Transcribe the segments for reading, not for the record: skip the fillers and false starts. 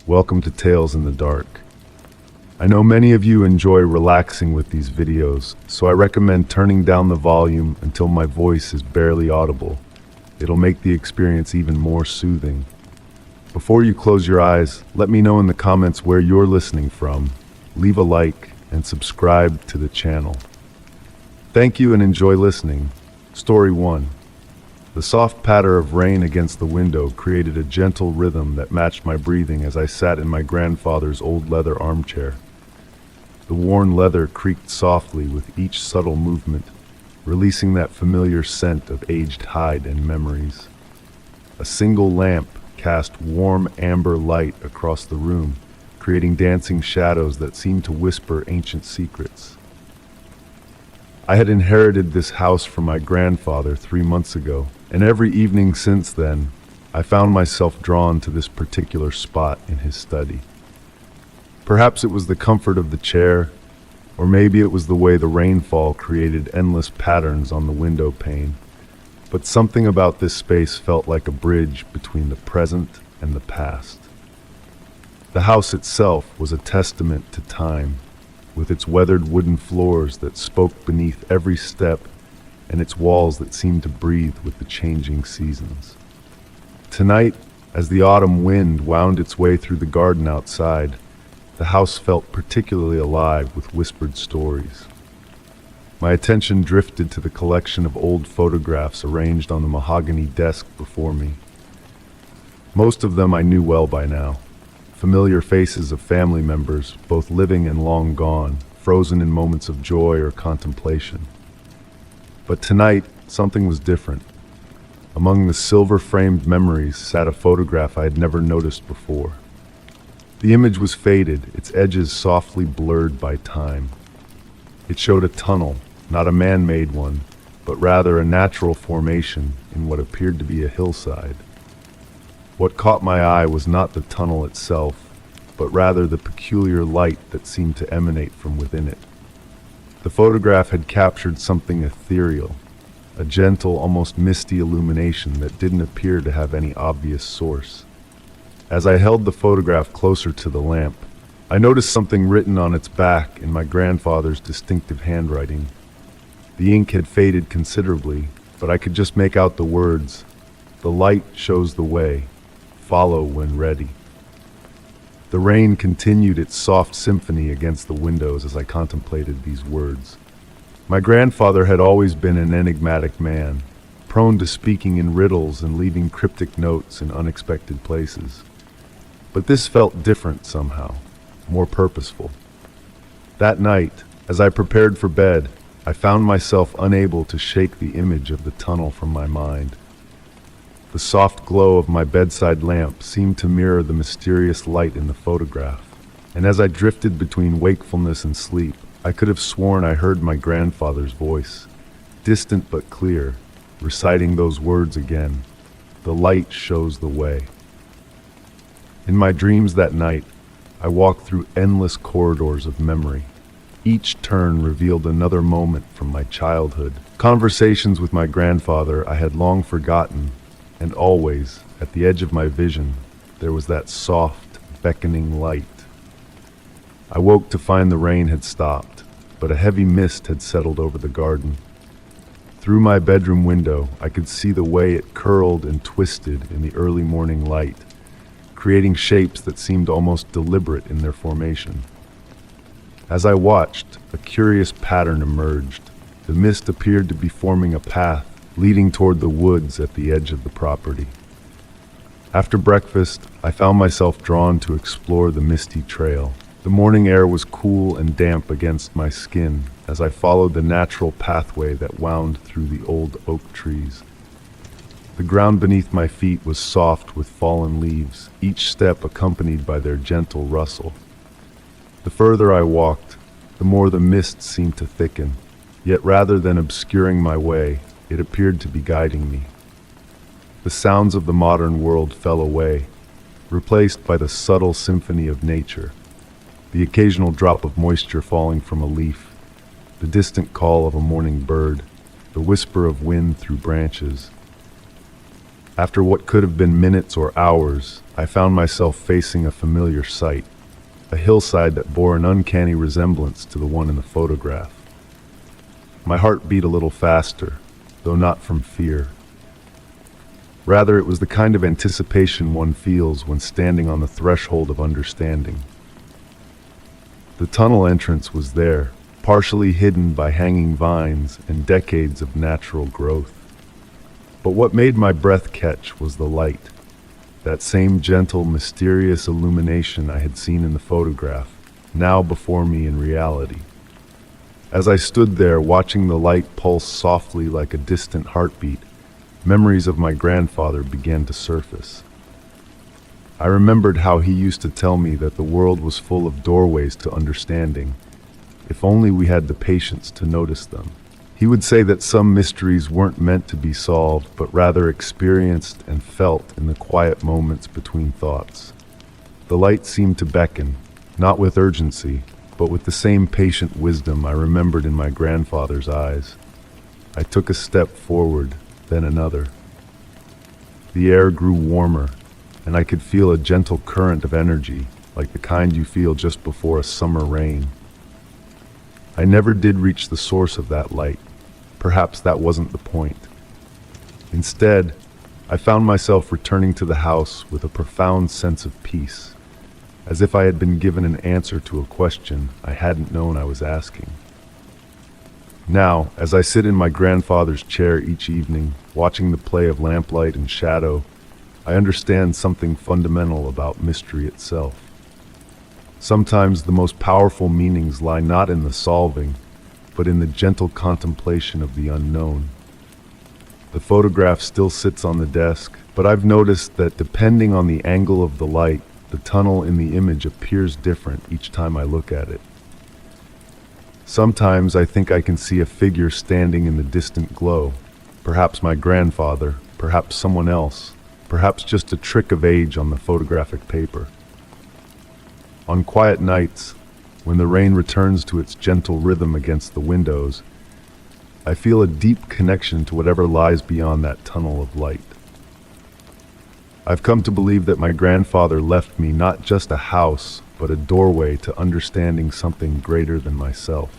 Welcome to Tales in the Dark. I know many of you enjoy relaxing with these videos, so I recommend turning down the volume until my voice is barely audible. It'll make the experience even more soothing. Before you close your eyes, let me know in the comments where you're listening from. Leave a like and subscribe to the channel. Thank you and enjoy listening. Story 1. The soft patter of rain against the window created a gentle rhythm that matched my breathing as I sat in my grandfather's old leather armchair. The worn leather creaked softly with each subtle movement, releasing that familiar scent of aged hide and memories. A single lamp cast warm amber light across the room, creating dancing shadows that seemed to whisper ancient secrets. I had inherited this house from my grandfather 3 months ago, and every evening since then, I found myself drawn to this particular spot in his study. Perhaps it was the comfort of the chair, or maybe it was the way the rainfall created endless patterns on the window pane, but something about this space felt like a bridge between the present and the past. The house itself was a testament to time, with its weathered wooden floors that spoke beneath every step and its walls that seemed to breathe with the changing seasons. Tonight, as the autumn wind wound its way through the garden outside, the house felt particularly alive with whispered stories. My attention drifted to the collection of old photographs arranged on the mahogany desk before me. Most of them I knew well by now, familiar faces of family members, both living and long gone, frozen in moments of joy or contemplation. But tonight, something was different. Among the silver-framed memories sat a photograph I had never noticed before. The image was faded, its edges softly blurred by time. It showed a tunnel, not a man-made one, but rather a natural formation in what appeared to be a hillside. What caught my eye was not the tunnel itself, but rather the peculiar light that seemed to emanate from within it. The photograph had captured something ethereal, a gentle, almost misty illumination that didn't appear to have any obvious source. As I held the photograph closer to the lamp, I noticed something written on its back in my grandfather's distinctive handwriting. The ink had faded considerably, but I could just make out the words, "The light shows the way. Follow when ready." The rain continued its soft symphony against the windows as I contemplated these words. My grandfather had always been an enigmatic man, prone to speaking in riddles and leaving cryptic notes in unexpected places. But this felt different somehow, more purposeful. That night, as I prepared for bed, I found myself unable to shake the image of the tunnel from my mind. The soft glow of my bedside lamp seemed to mirror the mysterious light in the photograph, and as I drifted between wakefulness and sleep, I could have sworn I heard my grandfather's voice, distant but clear, reciting those words again, "The light shows the way." In my dreams that night, I walked through endless corridors of memory. Each turn revealed another moment from my childhood, conversations with my grandfather I had long forgotten. And always, at the edge of my vision, there was that soft, beckoning light. I woke to find the rain had stopped, but a heavy mist had settled over the garden. Through my bedroom window, I could see the way it curled and twisted in the early morning light, creating shapes that seemed almost deliberate in their formation. As I watched, a curious pattern emerged. The mist appeared to be forming a path leading toward the woods at the edge of the property. After breakfast, I found myself drawn to explore the misty trail. The morning air was cool and damp against my skin as I followed the natural pathway that wound through the old oak trees. The ground beneath my feet was soft with fallen leaves, each step accompanied by their gentle rustle. The further I walked, the more the mist seemed to thicken, yet rather than obscuring my way, it appeared to be guiding me. The sounds of the modern world fell away, replaced by the subtle symphony of nature, the occasional drop of moisture falling from a leaf, the distant call of a morning bird, the whisper of wind through branches. After what could have been minutes or hours, I found myself facing a familiar sight, a hillside that bore an uncanny resemblance to the one in the photograph. My heart beat a little faster, though not from fear. Rather, it was the kind of anticipation one feels when standing on the threshold of understanding. The tunnel entrance was there, partially hidden by hanging vines and decades of natural growth. But what made my breath catch was the light, that same gentle, mysterious illumination I had seen in the photograph, now before me in reality. As I stood there watching the light pulse softly like a distant heartbeat, memories of my grandfather began to surface. I remembered how he used to tell me that the world was full of doorways to understanding, if only we had the patience to notice them. He would say that some mysteries weren't meant to be solved, but rather experienced and felt in the quiet moments between thoughts. The light seemed to beckon, not with urgency, but with the same patient wisdom I remembered in my grandfather's eyes. I took a step forward, then another. The air grew warmer, and I could feel a gentle current of energy, like the kind you feel just before a summer rain. I never did reach the source of that light. Perhaps that wasn't the point. Instead, I found myself returning to the house with a profound sense of peace, as if I had been given an answer to a question I hadn't known I was asking. Now, as I sit in my grandfather's chair each evening, watching the play of lamplight and shadow, I understand something fundamental about mystery itself. Sometimes the most powerful meanings lie not in the solving, but in the gentle contemplation of the unknown. The photograph still sits on the desk, but I've noticed that depending on the angle of the light, the tunnel in the image appears different each time I look at it. Sometimes I think I can see a figure standing in the distant glow, perhaps my grandfather, perhaps someone else, perhaps just a trick of age on the photographic paper. On quiet nights, when the rain returns to its gentle rhythm against the windows, I feel a deep connection to whatever lies beyond that tunnel of light. I've come to believe that my grandfather left me not just a house, but a doorway to understanding something greater than myself.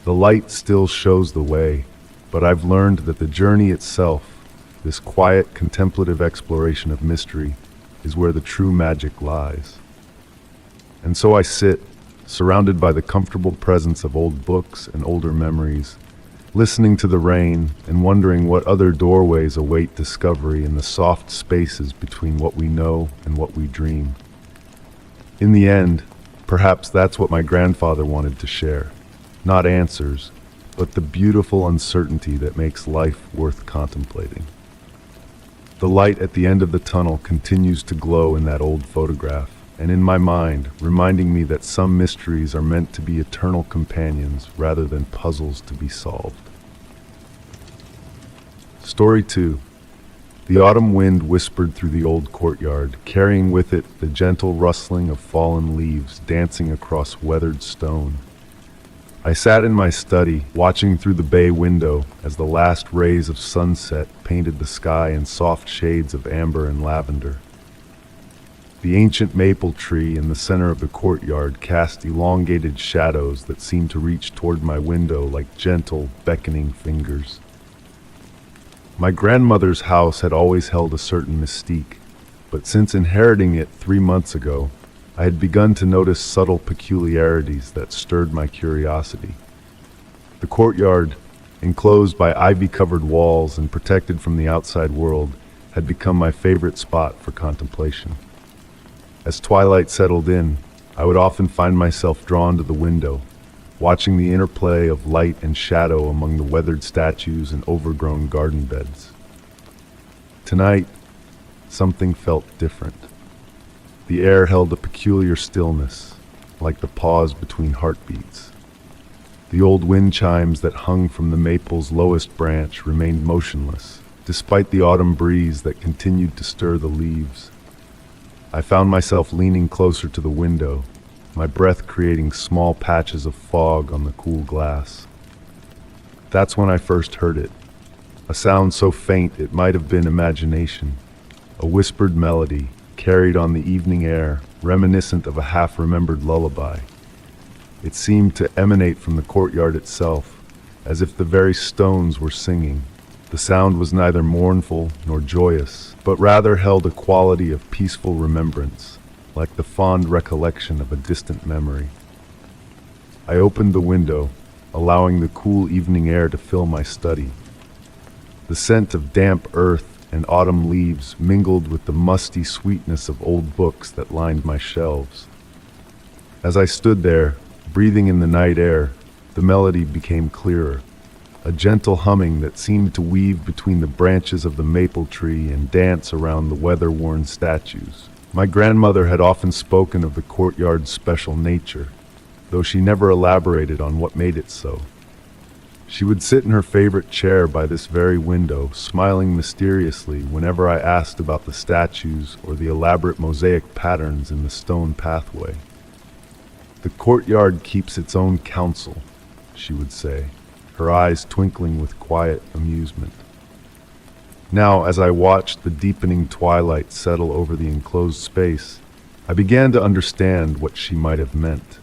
The light still shows the way, but I've learned that the journey itself, this quiet, contemplative exploration of mystery, is where the true magic lies. And so I sit, surrounded by the comfortable presence of old books and older memories, listening to the rain and wondering what other doorways await discovery in the soft spaces between what we know and what we dream. In the end, perhaps that's what my grandfather wanted to share. Not answers, but the beautiful uncertainty that makes life worth contemplating. The light at the end of the tunnel continues to glow in that old photograph, and in my mind, reminding me that some mysteries are meant to be eternal companions rather than puzzles to be solved. Story 2. The autumn wind whispered through the old courtyard, carrying with it the gentle rustling of fallen leaves dancing across weathered stone. I sat in my study, watching through the bay window as the last rays of sunset painted the sky in soft shades of amber and lavender. The ancient maple tree in the center of the courtyard cast elongated shadows that seemed to reach toward my window like gentle, beckoning fingers. My grandmother's house had always held a certain mystique, but since inheriting it 3 months ago, I had begun to notice subtle peculiarities that stirred my curiosity. The courtyard, enclosed by ivy-covered walls and protected from the outside world, had become my favorite spot for contemplation. As twilight settled in, I would often find myself drawn to the window, watching the interplay of light and shadow among the weathered statues and overgrown garden beds. Tonight, something felt different. The air held a peculiar stillness, like the pause between heartbeats. The old wind chimes that hung from the maple's lowest branch remained motionless, despite the autumn breeze that continued to stir the leaves. I found myself leaning closer to the window, my breath creating small patches of fog on the cool glass. That's when I first heard it, a sound so faint it might have been imagination, a whispered melody carried on the evening air, reminiscent of a half-remembered lullaby. It seemed to emanate from the courtyard itself, as if the very stones were singing. The sound was neither mournful nor joyous, but rather held a quality of peaceful remembrance, like the fond recollection of a distant memory. I opened the window, allowing the cool evening air to fill my study. The scent of damp earth and autumn leaves mingled with the musty sweetness of old books that lined my shelves. As I stood there, breathing in the night air, the melody became clearer, a gentle humming that seemed to weave between the branches of the maple tree and dance around the weather-worn statues. My grandmother had often spoken of the courtyard's special nature, though she never elaborated on what made it so. She would sit in her favorite chair by this very window, smiling mysteriously whenever I asked about the statues or the elaborate mosaic patterns in the stone pathway. "The courtyard keeps its own counsel," she would say, her eyes twinkling with quiet amusement. Now, as I watched the deepening twilight settle over the enclosed space, I began to understand what she might have meant.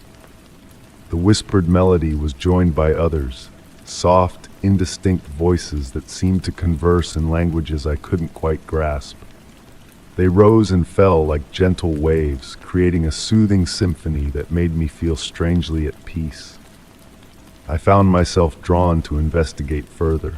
The whispered melody was joined by others, soft, indistinct voices that seemed to converse in languages I couldn't quite grasp. They rose and fell like gentle waves, creating a soothing symphony that made me feel strangely at peace. I found myself drawn to investigate further.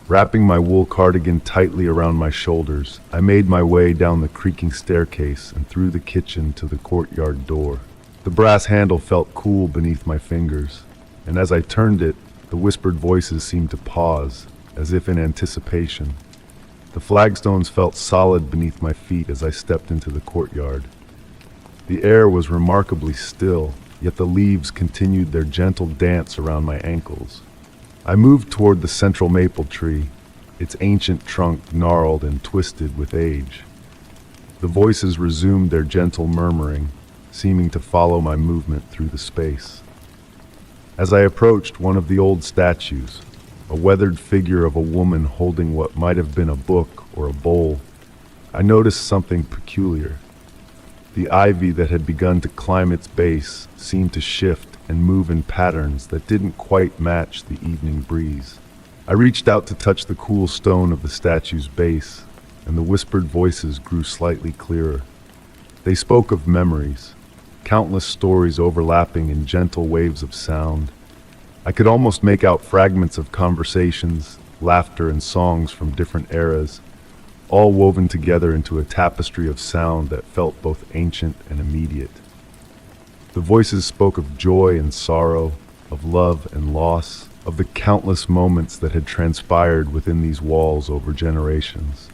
Wrapping my wool cardigan tightly around my shoulders, I made my way down the creaking staircase and through the kitchen to the courtyard door. The brass handle felt cool beneath my fingers, and as I turned it, the whispered voices seemed to pause, as if in anticipation. The flagstones felt solid beneath my feet as I stepped into the courtyard. The air was remarkably still, yet the leaves continued their gentle dance around my ankles. I moved toward the central maple tree, its ancient trunk gnarled and twisted with age. The voices resumed their gentle murmuring, seeming to follow my movement through the space. As I approached one of the old statues, a weathered figure of a woman holding what might have been a book or a bowl, I noticed something peculiar. The ivy that had begun to climb its base seemed to shift and move in patterns that didn't quite match the evening breeze. I reached out to touch the cool stone of the statue's base, and the whispered voices grew slightly clearer. They spoke of memories, countless stories overlapping in gentle waves of sound. I could almost make out fragments of conversations, laughter, and songs from different eras, all woven together into a tapestry of sound that felt both ancient and immediate. The voices spoke of joy and sorrow, of love and loss, of the countless moments that had transpired within these walls over generations.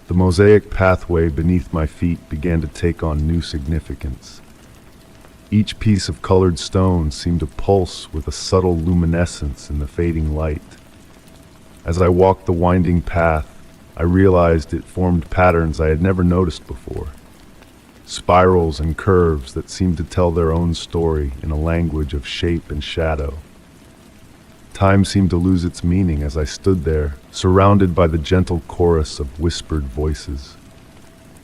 The mosaic pathway beneath my feet began to take on new significance. Each piece of colored stone seemed to pulse with a subtle luminescence in the fading light. As I walked the winding path, I realized it formed patterns I had never noticed before. Spirals and curves that seemed to tell their own story in a language of shape and shadow. Time seemed to lose its meaning as I stood there, surrounded by the gentle chorus of whispered voices.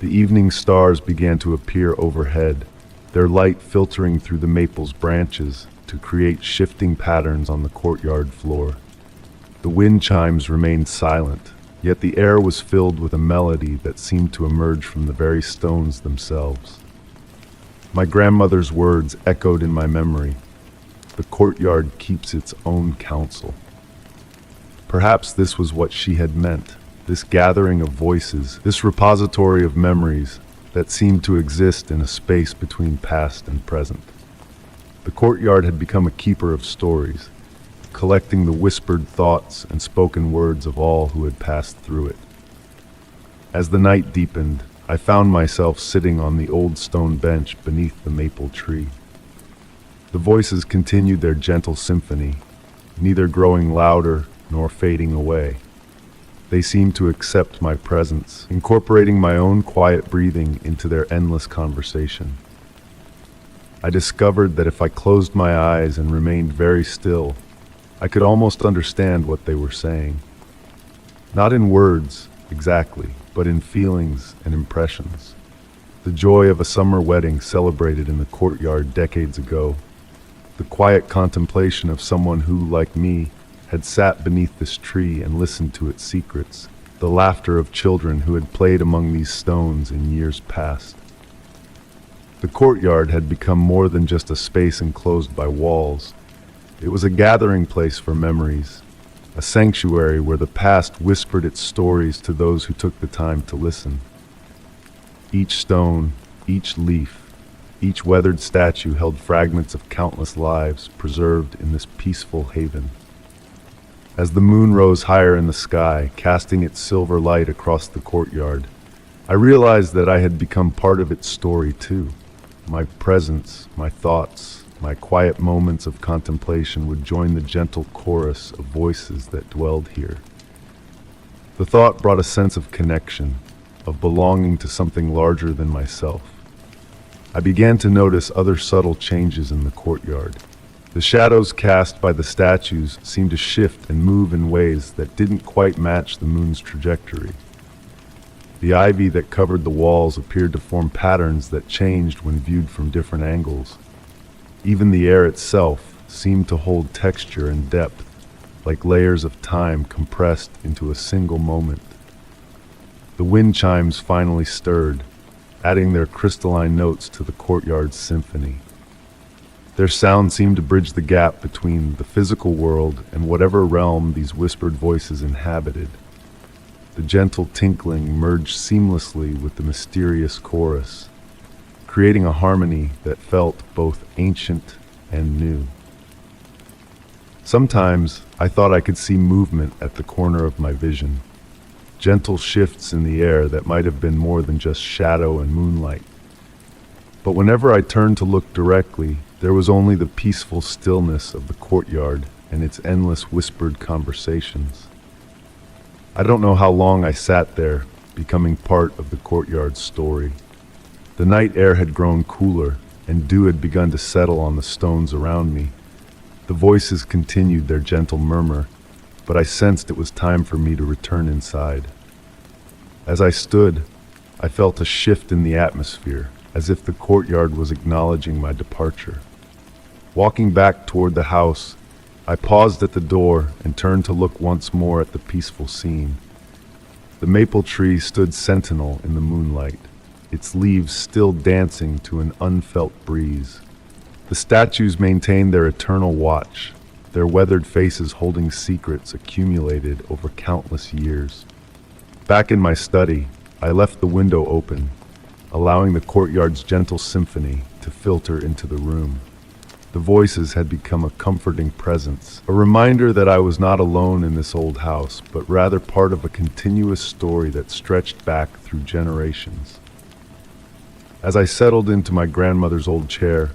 The evening stars began to appear overhead, their light filtering through the maple's branches to create shifting patterns on the courtyard floor. The wind chimes remained silent, yet the air was filled with a melody that seemed to emerge from the very stones themselves. My grandmother's words echoed in my memory. The courtyard keeps its own counsel. Perhaps this was what she had meant, this gathering of voices, this repository of memories that seemed to exist in a space between past and present. The courtyard had become a keeper of stories, collecting the whispered thoughts and spoken words of all who had passed through it. As the night deepened, I found myself sitting on the old stone bench beneath the maple tree. The voices continued their gentle symphony, neither growing louder nor fading away. They seemed to accept my presence, incorporating my own quiet breathing into their endless conversation. I discovered that if I closed my eyes and remained very still, I could almost understand what they were saying. Not in words, exactly, but in feelings and impressions. The joy of a summer wedding celebrated in the courtyard decades ago. The quiet contemplation of someone who, like me, had sat beneath this tree and listened to its secrets. The laughter of children who had played among these stones in years past. The courtyard had become more than just a space enclosed by walls. It was a gathering place for memories, a sanctuary where the past whispered its stories to those who took the time to listen. Each stone, each leaf, each weathered statue held fragments of countless lives preserved in this peaceful haven. As the moon rose higher in the sky, casting its silver light across the courtyard, I realized that I had become part of its story too. My presence, my thoughts, my quiet moments of contemplation would join the gentle chorus of voices that dwelled here. The thought brought a sense of connection, of belonging to something larger than myself. I began to notice other subtle changes in the courtyard. The shadows cast by the statues seemed to shift and move in ways that didn't quite match the moon's trajectory. The ivy that covered the walls appeared to form patterns that changed when viewed from different angles. Even the air itself seemed to hold texture and depth, like layers of time compressed into a single moment. The wind chimes finally stirred, adding their crystalline notes to the courtyard's symphony. Their sound seemed to bridge the gap between the physical world and whatever realm these whispered voices inhabited. The gentle tinkling merged seamlessly with the mysterious chorus, creating a harmony that felt both ancient and new. Sometimes I thought I could see movement at the corner of my vision, gentle shifts in the air that might have been more than just shadow and moonlight. But whenever I turned to look directly, there was only the peaceful stillness of the courtyard and its endless whispered conversations. I don't know how long I sat there, becoming part of the courtyard's story. The night air had grown cooler, and dew had begun to settle on the stones around me. The voices continued their gentle murmur, but I sensed it was time for me to return inside. As I stood, I felt a shift in the atmosphere, as if the courtyard was acknowledging my departure. Walking back toward the house, I paused at the door and turned to look once more at the peaceful scene. The maple tree stood sentinel in the moonlight, its leaves still dancing to an unfelt breeze. The statues maintained their eternal watch, their weathered faces holding secrets accumulated over countless years. Back in my study, I left the window open, allowing the courtyard's gentle symphony to filter into the room. The voices had become a comforting presence, a reminder that I was not alone in this old house, but rather part of a continuous story that stretched back through generations. As I settled into my grandmother's old chair,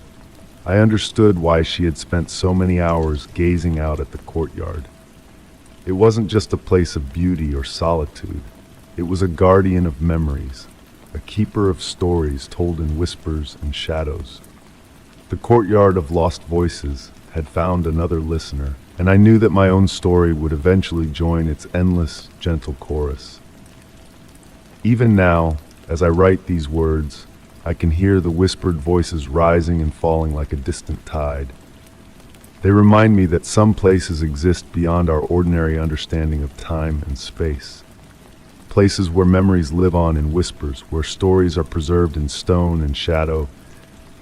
I understood why she had spent so many hours gazing out at the courtyard. It wasn't just a place of beauty or solitude. It was a guardian of memories, a keeper of stories told in whispers and shadows. The courtyard of lost voices had found another listener, and I knew that my own story would eventually join its endless, gentle chorus. Even now, as I write these words, I can hear the whispered voices rising and falling like a distant tide. They remind me that some places exist beyond our ordinary understanding of time and space. Places where memories live on in whispers, where stories are preserved in stone and shadow,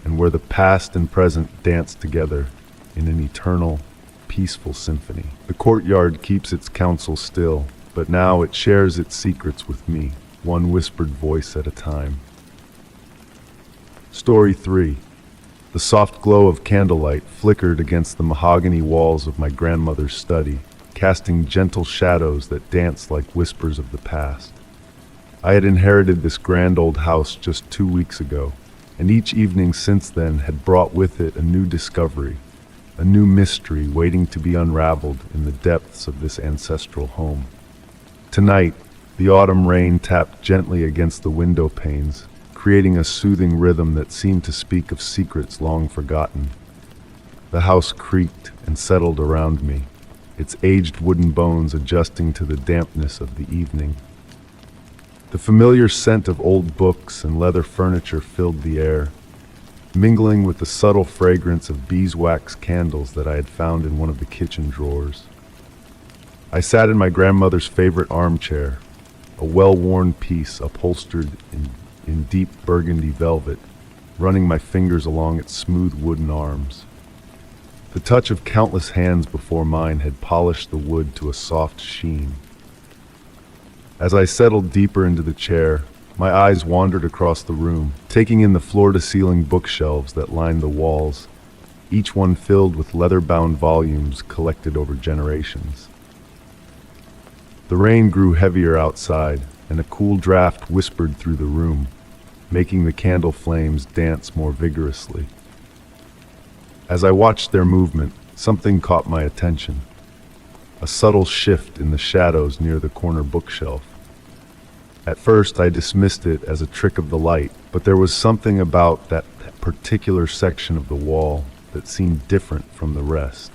and where the past and present dance together in an eternal, peaceful symphony. The courtyard keeps its counsel still, but now it shares its secrets with me, one whispered voice at a time. Story 3. The soft glow of candlelight flickered against the mahogany walls of my grandmother's study, casting gentle shadows that danced like whispers of the past. I had inherited this grand old house just 2 weeks ago, and each evening since then had brought with it a new discovery, a new mystery waiting to be unraveled in the depths of this ancestral home. Tonight, the autumn rain tapped gently against the window panes, creating a soothing rhythm that seemed to speak of secrets long forgotten. The house creaked and settled around me, its aged wooden bones adjusting to the dampness of the evening. The familiar scent of old books and leather furniture filled the air, mingling with the subtle fragrance of beeswax candles that I had found in one of the kitchen drawers. I sat in my grandmother's favorite armchair, a well-worn piece upholstered in deep burgundy velvet, running my fingers along its smooth wooden arms. The touch of countless hands before mine had polished the wood to a soft sheen. As I settled deeper into the chair, my eyes wandered across the room, taking in the floor-to-ceiling bookshelves that lined the walls, each one filled with leather-bound volumes collected over generations. The rain grew heavier outside, and a cool draft whispered through the room, making the candle flames dance more vigorously. As I watched their movement, something caught my attention. A subtle shift in the shadows near the corner bookshelf. At first, I dismissed it as a trick of the light, but there was something about that particular section of the wall that seemed different from the rest.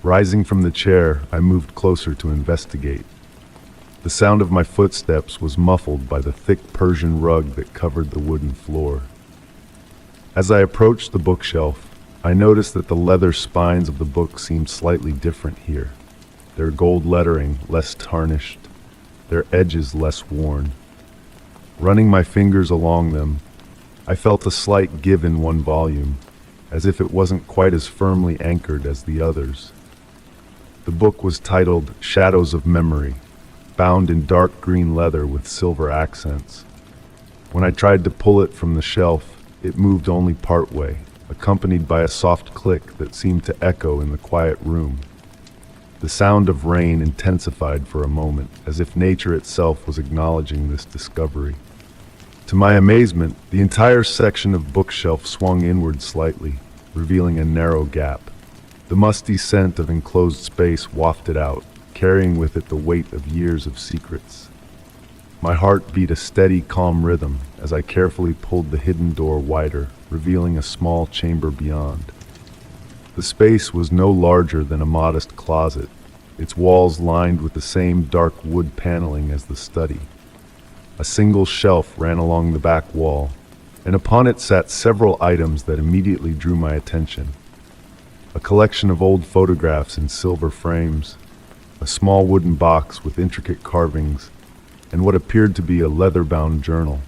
Rising from the chair, I moved closer to investigate. The sound of my footsteps was muffled by the thick Persian rug that covered the wooden floor. As I approached the bookshelf, I noticed that the leather spines of the book seemed slightly different here, their gold lettering less tarnished, their edges less worn. Running my fingers along them, I felt a slight give in one volume, as if it wasn't quite as firmly anchored as the others. The book was titled Shadows of Memory, bound in dark green leather with silver accents. When I tried to pull it from the shelf, it moved only partway, accompanied by a soft click that seemed to echo in the quiet room. The sound of rain intensified for a moment, as if nature itself was acknowledging this discovery. To my amazement, the entire section of bookshelf swung inward slightly, revealing a narrow gap. The musty scent of enclosed space wafted out, carrying with it the weight of years of secrets. My heart beat a steady, calm rhythm as I carefully pulled the hidden door wider, revealing a small chamber beyond. The space was no larger than a modest closet, its walls lined with the same dark wood paneling as the study. A single shelf ran along the back wall, and upon it sat several items that immediately drew my attention. A collection of old photographs in silver frames, a small wooden box with intricate carvings, and what appeared to be a leather-bound journal.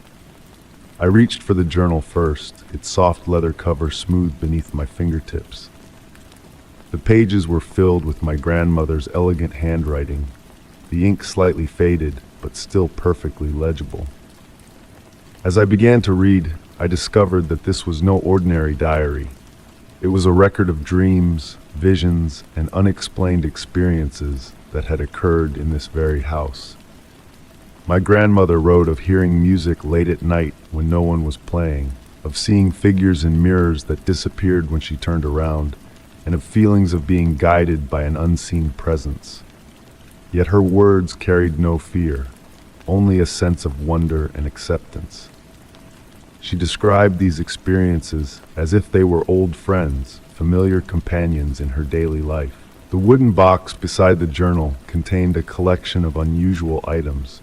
I reached for the journal first, its soft leather cover smooth beneath my fingertips. The pages were filled with my grandmother's elegant handwriting, the ink slightly faded, but still perfectly legible. As I began to read, I discovered that this was no ordinary diary. It was a record of dreams, visions, and unexplained experiences that had occurred in this very house. My grandmother wrote of hearing music late at night when no one was playing, of seeing figures in mirrors that disappeared when she turned around, and of feelings of being guided by an unseen presence. Yet her words carried no fear, only a sense of wonder and acceptance. She described these experiences as if they were old friends, familiar companions in her daily life. The wooden box beside the journal contained a collection of unusual items: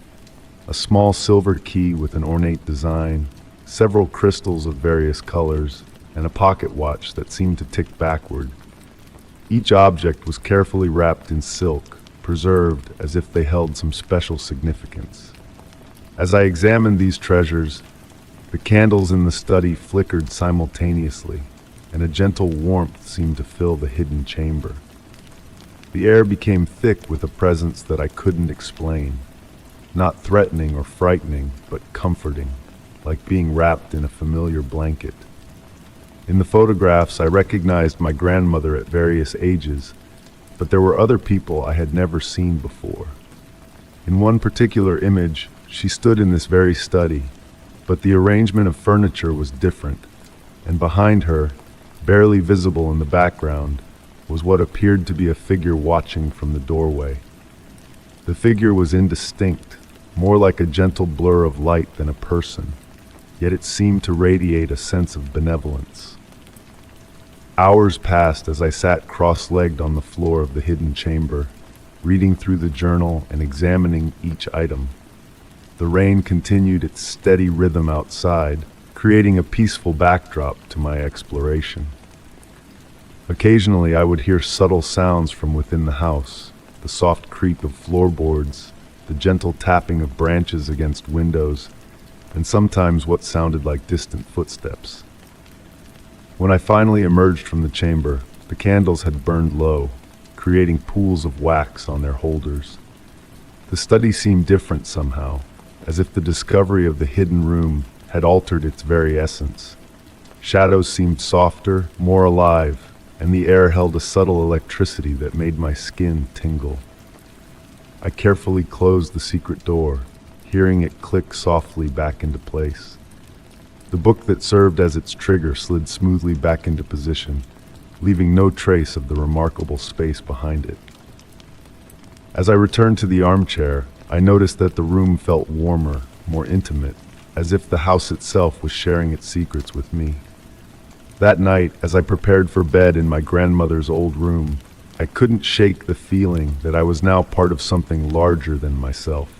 a small silver key with an ornate design, several crystals of various colors, and a pocket watch that seemed to tick backward. Each object was carefully wrapped in silk, preserved as if they held some special significance. As I examined these treasures, the candles in the study flickered simultaneously, and a gentle warmth seemed to fill the hidden chamber. The air became thick with a presence that I couldn't explain, not threatening or frightening, but comforting, like being wrapped in a familiar blanket. In the photographs, I recognized my grandmother at various ages, but there were other people I had never seen before. In one particular image, she stood in this very study, but the arrangement of furniture was different, and behind her, barely visible in the background, was what appeared to be a figure watching from the doorway. The figure was indistinct, more like a gentle blur of light than a person, yet it seemed to radiate a sense of benevolence. Hours passed as I sat cross-legged on the floor of the hidden chamber, reading through the journal and examining each item. The rain continued its steady rhythm outside, creating a peaceful backdrop to my exploration. Occasionally, I would hear subtle sounds from within the house, the soft creak of floorboards, the gentle tapping of branches against windows, and sometimes what sounded like distant footsteps. When I finally emerged from the chamber, the candles had burned low, creating pools of wax on their holders. The study seemed different somehow, as if the discovery of the hidden room had altered its very essence. Shadows seemed softer, more alive, and the air held a subtle electricity that made my skin tingle. I carefully closed the secret door, hearing it click softly back into place. The book that served as its trigger slid smoothly back into position, leaving no trace of the remarkable space behind it. As I returned to the armchair, I noticed that the room felt warmer, more intimate, as if the house itself was sharing its secrets with me. That night, as I prepared for bed in my grandmother's old room, I couldn't shake the feeling that I was now part of something larger than myself.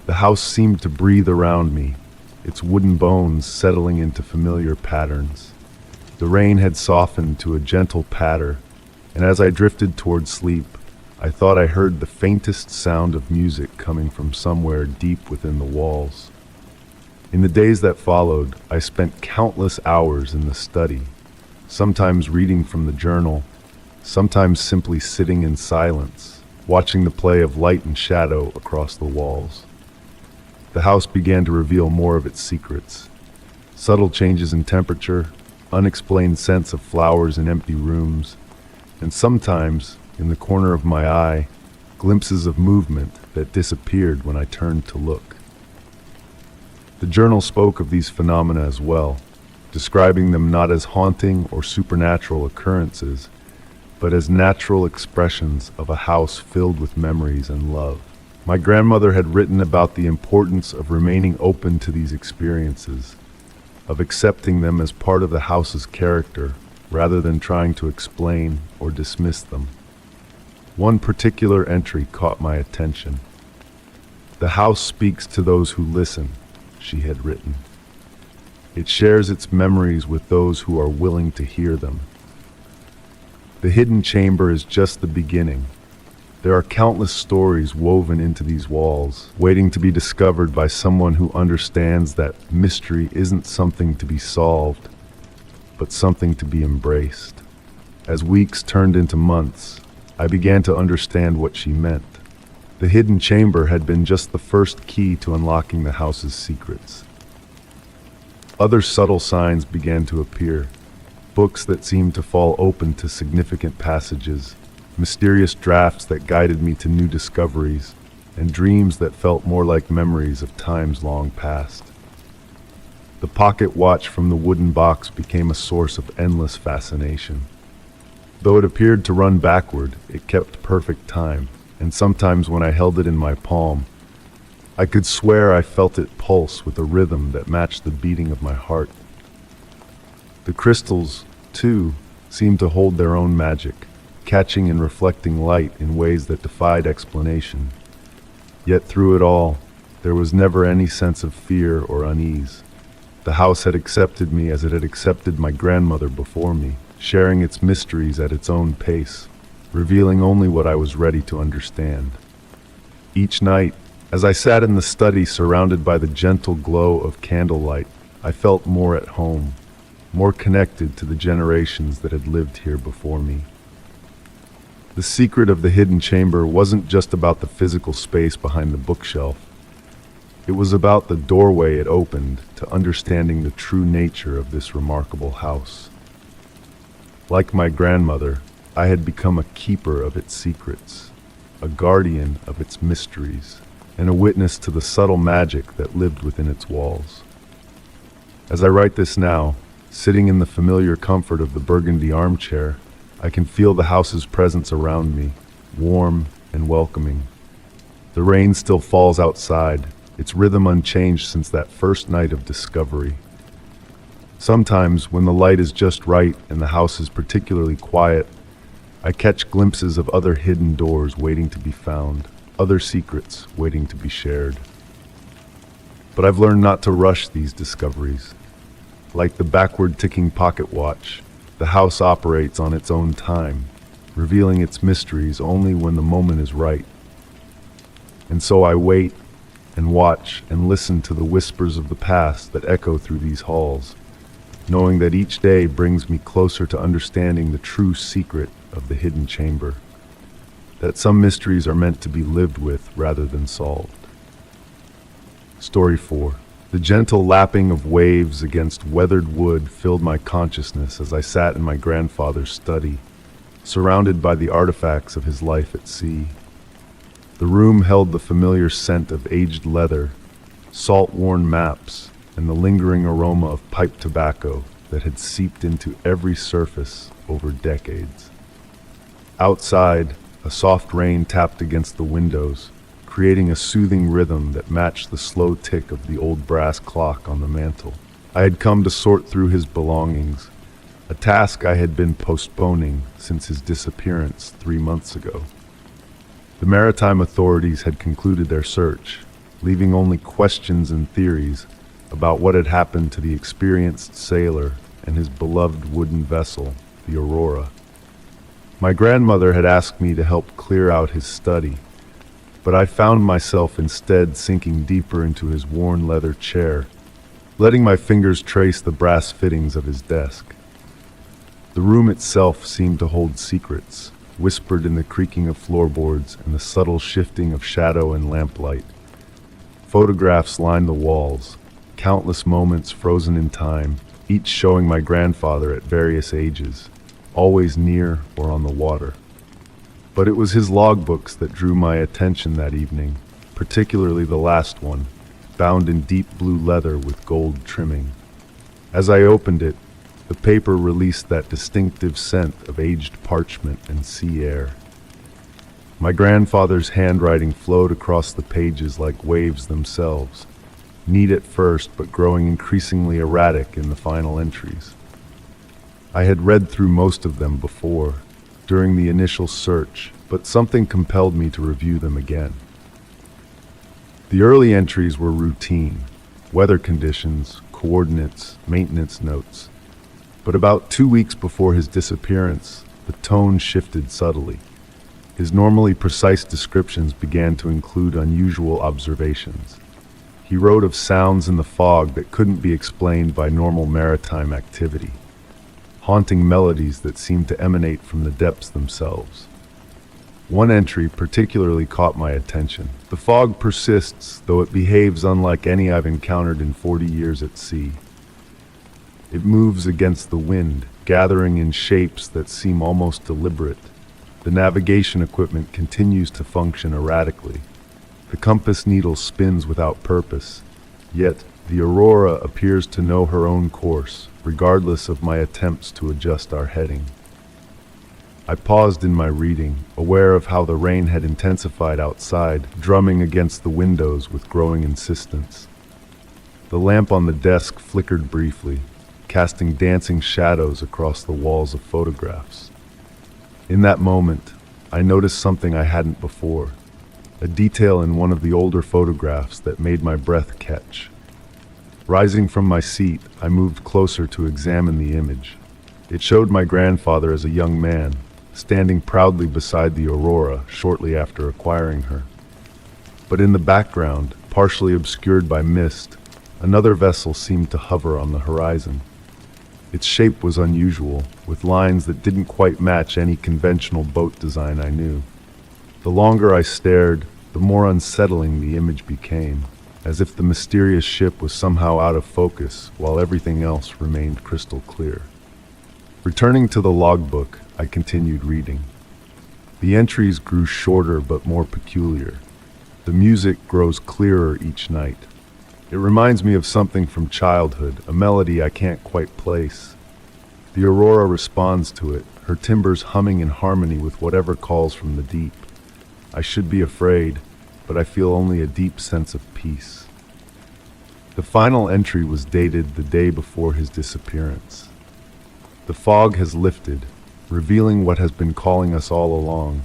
The house seemed to breathe around me, its wooden bones settling into familiar patterns. The rain had softened to a gentle patter, and as I drifted toward sleep, I thought I heard the faintest sound of music coming from somewhere deep within the walls. In the days that followed, I spent countless hours in the study, sometimes reading from the journal, sometimes simply sitting in silence, watching the play of light and shadow across the walls. The house began to reveal more of its secrets. Subtle changes in temperature, unexplained scents of flowers in empty rooms, and sometimes, in the corner of my eye, glimpses of movement that disappeared when I turned to look. The journal spoke of these phenomena as well, describing them not as haunting or supernatural occurrences, but as natural expressions of a house filled with memories and love. My grandmother had written about the importance of remaining open to these experiences, of accepting them as part of the house's character, rather than trying to explain or dismiss them. One particular entry caught my attention. "The house speaks to those who listen," she had written. "It shares its memories with those who are willing to hear them." The hidden chamber is just the beginning. There are countless stories woven into these walls, waiting to be discovered by someone who understands that mystery isn't something to be solved, but something to be embraced. As weeks turned into months, I began to understand what she meant. The hidden chamber had been just the first key to unlocking the house's secrets. Other subtle signs began to appear. Books that seemed to fall open to significant passages, mysterious drafts that guided me to new discoveries, and dreams that felt more like memories of times long past. The pocket watch from the wooden box became a source of endless fascination. Though it appeared to run backward, it kept perfect time, and sometimes when I held it in my palm, I could swear I felt it pulse with a rhythm that matched the beating of my heart. The crystals, too, seemed to hold their own magic, catching and reflecting light in ways that defied explanation. Yet through it all, there was never any sense of fear or unease. The house had accepted me as it had accepted my grandmother before me, sharing its mysteries at its own pace, revealing only what I was ready to understand. Each night, as I sat in the study surrounded by the gentle glow of candlelight, I felt more at home, more connected to the generations that had lived here before me. The secret of the hidden chamber wasn't just about the physical space behind the bookshelf. It was about the doorway it opened to understanding the true nature of this remarkable house. Like my grandmother, I had become a keeper of its secrets, a guardian of its mysteries, and a witness to the subtle magic that lived within its walls. As I write this now, sitting in the familiar comfort of the burgundy armchair, I can feel the house's presence around me, warm and welcoming. The rain still falls outside, its rhythm unchanged since that first night of discovery. Sometimes, when the light is just right and the house is particularly quiet, I catch glimpses of other hidden doors waiting to be found, other secrets waiting to be shared. But I've learned not to rush these discoveries. Like the backward ticking pocket watch, the house operates on its own time, revealing its mysteries only when the moment is right. And so I wait and watch and listen to the whispers of the past that echo through these halls, knowing that each day brings me closer to understanding the true secret of the hidden chamber, that some mysteries are meant to be lived with rather than solved. Story 4. The gentle lapping of waves against weathered wood filled my consciousness as I sat in my grandfather's study, surrounded by the artifacts of his life at sea. The room held the familiar scent of aged leather, salt-worn maps, and the lingering aroma of pipe tobacco that had seeped into every surface over decades. Outside, a soft rain tapped against the windows, creating a soothing rhythm that matched the slow tick of the old brass clock on the mantel. I had come to sort through his belongings, a task I had been postponing since his disappearance 3 months ago. The maritime authorities had concluded their search, leaving only questions and theories about what had happened to the experienced sailor and his beloved wooden vessel, the Aurora. My grandmother had asked me to help clear out his study, but I found myself instead sinking deeper into his worn leather chair, letting my fingers trace the brass fittings of his desk. The room itself seemed to hold secrets, whispered in the creaking of floorboards and the subtle shifting of shadow and lamplight. Photographs lined the walls, countless moments frozen in time, each showing my grandfather at various ages, always near or on the water. But it was his logbooks that drew my attention that evening, particularly the last one, bound in deep blue leather with gold trimming. As I opened it, the paper released that distinctive scent of aged parchment and sea air. My grandfather's handwriting flowed across the pages like waves themselves, neat at first but growing increasingly erratic in the final entries. I had read through most of them before, during the initial search, but something compelled me to review them again. The early entries were routine: weather conditions, coordinates, maintenance notes. But about 2 weeks before his disappearance, the tone shifted subtly. His normally precise descriptions began to include unusual observations. He wrote of sounds in the fog that couldn't be explained by normal maritime activity, haunting melodies that seemed to emanate from the depths themselves. One entry particularly caught my attention. The fog persists, though it behaves unlike any I've encountered in 40 years at sea. It moves against the wind, gathering in shapes that seem almost deliberate. The navigation equipment continues to function erratically. The compass needle spins without purpose, yet the Aurora appears to know her own course, regardless of my attempts to adjust our heading. I paused in my reading, aware of how the rain had intensified outside, drumming against the windows with growing insistence. The lamp on the desk flickered briefly, casting dancing shadows across the walls of photographs. In that moment, I noticed something I hadn't before, a detail in one of the older photographs that made my breath catch. Rising from my seat, I moved closer to examine the image. It showed my grandfather as a young man, standing proudly beside the Aurora shortly after acquiring her. But in the background, partially obscured by mist, another vessel seemed to hover on the horizon. Its shape was unusual, with lines that didn't quite match any conventional boat design I knew. The longer I stared, the more unsettling the image became, as if the mysterious ship was somehow out of focus while everything else remained crystal clear. Returning to the logbook, I continued reading. The entries grew shorter but more peculiar. The music grows clearer each night. It reminds me of something from childhood, a melody I can't quite place. The Aurora responds to it, her timbers humming in harmony with whatever calls from the deep. I should be afraid, but I feel only a deep sense of peace. The final entry was dated the day before his disappearance. The fog has lifted, revealing what has been calling us all along.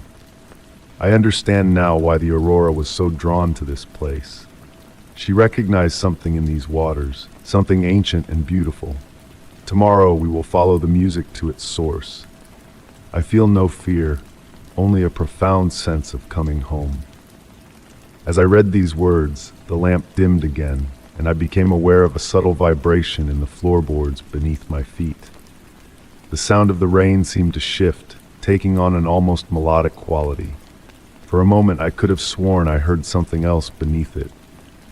I understand now why the Aurora was so drawn to this place. She recognized something in these waters, something ancient and beautiful. Tomorrow we will follow the music to its source. I feel no fear, only a profound sense of coming home. As I read these words, the lamp dimmed again, and I became aware of a subtle vibration in the floorboards beneath my feet. The sound of the rain seemed to shift, taking on an almost melodic quality. For a moment I could have sworn I heard something else beneath it,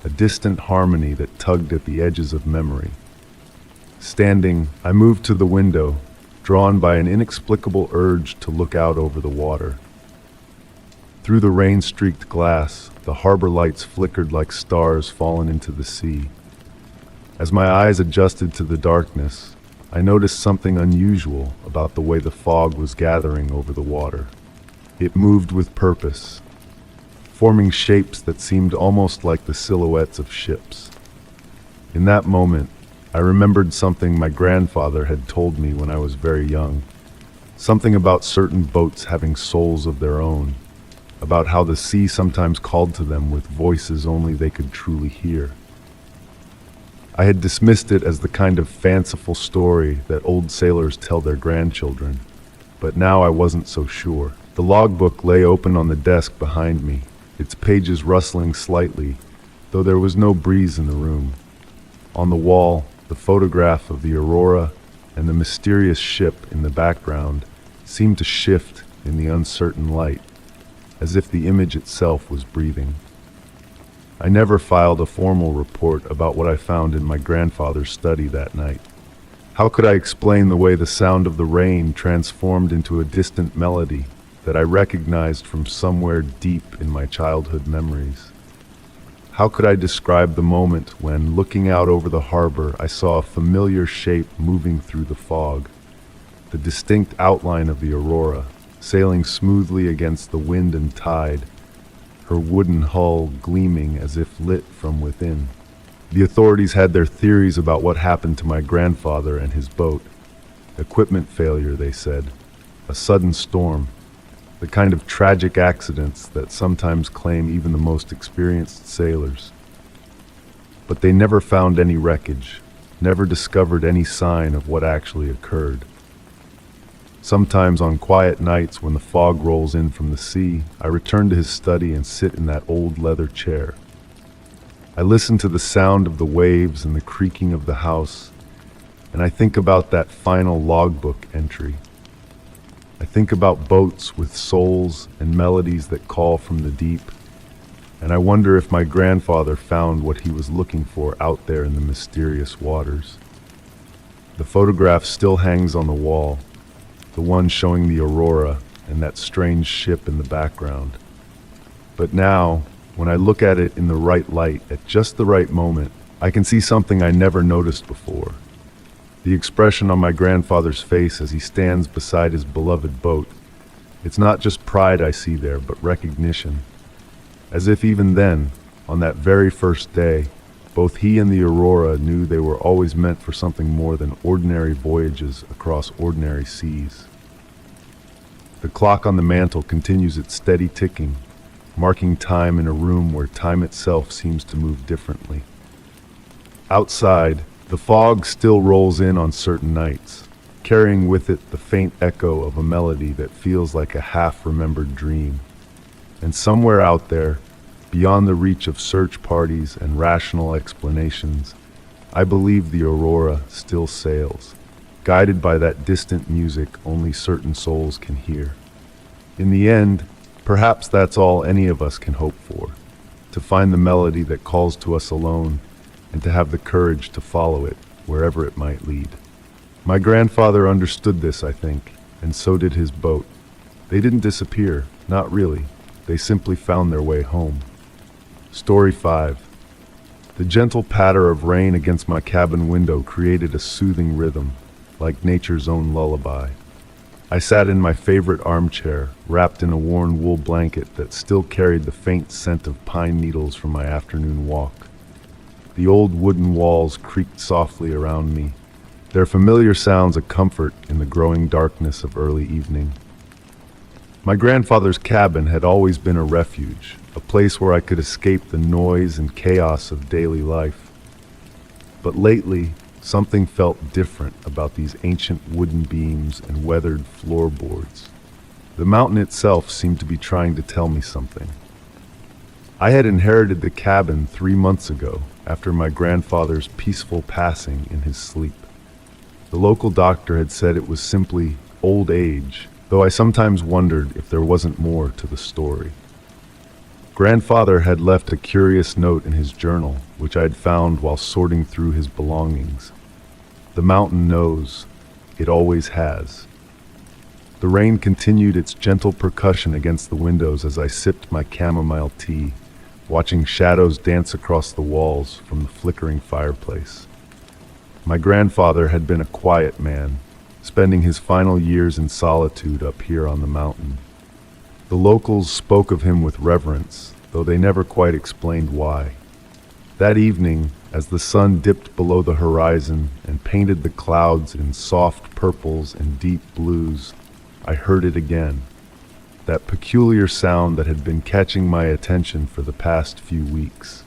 a distant harmony that tugged at the edges of memory. Standing, I moved to the window, drawn by an inexplicable urge to look out over the water. Through the rain-streaked glass, the harbor lights flickered like stars fallen into the sea. As my eyes adjusted to the darkness, I noticed something unusual about the way the fog was gathering over the water. It moved with purpose, forming shapes that seemed almost like the silhouettes of ships. In that moment, I remembered something my grandfather had told me when I was very young, something about certain boats having souls of their own, about how the sea sometimes called to them with voices only they could truly hear. I had dismissed it as the kind of fanciful story that old sailors tell their grandchildren, but now I wasn't so sure. The logbook lay open on the desk behind me, its pages rustling slightly, though there was no breeze in the room. On the wall, the photograph of the Aurora and the mysterious ship in the background seemed to shift in the uncertain light, as if the image itself was breathing. I never filed a formal report about what I found in my grandfather's study that night. How could I explain the way the sound of the rain transformed into a distant melody that I recognized from somewhere deep in my childhood memories? How could I describe the moment when, looking out over the harbor, I saw a familiar shape moving through the fog, the distinct outline of the Aurora, sailing smoothly against the wind and tide, her wooden hull gleaming as if lit from within? The authorities had their theories about what happened to my grandfather and his boat. Equipment failure, they said. A sudden storm. The kind of tragic accidents that sometimes claim even the most experienced sailors. But they never found any wreckage, never discovered any sign of what actually occurred. Sometimes on quiet nights when the fog rolls in from the sea, I return to his study and sit in that old leather chair. I listen to the sound of the waves and the creaking of the house, and I think about that final logbook entry. I think about boats with souls and melodies that call from the deep, and I wonder if my grandfather found what he was looking for out there in the mysterious waters. The photograph still hangs on the wall, the one showing the Aurora and that strange ship in the background. But now, when I look at it in the right light at just the right moment, I can see something I never noticed before. The expression on my grandfather's face as he stands beside his beloved boat. It's not just pride I see there, but recognition. As if even then, on that very first day, both he and the Aurora knew they were always meant for something more than ordinary voyages across ordinary seas. The clock on the mantel continues its steady ticking, marking time in a room where time itself seems to move differently. Outside, the fog still rolls in on certain nights, carrying with it the faint echo of a melody that feels like a half-remembered dream. And somewhere out there, beyond the reach of search parties and rational explanations, I believe the Aurora still sails, guided by that distant music only certain souls can hear. In the end, perhaps that's all any of us can hope for, to find the melody that calls to us alone, and to have the courage to follow it wherever it might lead. My grandfather understood this, I think, and so did his boat. They didn't disappear, not really. They simply found their way home. Story 5. The gentle patter of rain against my cabin window created a soothing rhythm, like nature's own lullaby. I sat in my favorite armchair, wrapped in a worn wool blanket that still carried the faint scent of pine needles from my afternoon walk. The old wooden walls creaked softly around me, their familiar sounds a comfort in the growing darkness of early evening. My grandfather's cabin had always been a refuge, a place where I could escape the noise and chaos of daily life. But lately, something felt different about these ancient wooden beams and weathered floorboards. The mountain itself seemed to be trying to tell me something. I had inherited the cabin 3 months ago, after my grandfather's peaceful passing in his sleep. The local doctor had said it was simply old age, though I sometimes wondered if there wasn't more to the story. Grandfather had left a curious note in his journal, which I had found while sorting through his belongings. The mountain knows. It always has. The rain continued its gentle percussion against the windows as I sipped my chamomile tea, watching shadows dance across the walls from the flickering fireplace. My grandfather had been a quiet man, spending his final years in solitude up here on the mountain. The locals spoke of him with reverence, though they never quite explained why. That evening, as the sun dipped below the horizon and painted the clouds in soft purples and deep blues, I heard it again. That peculiar sound that had been catching my attention for the past few weeks.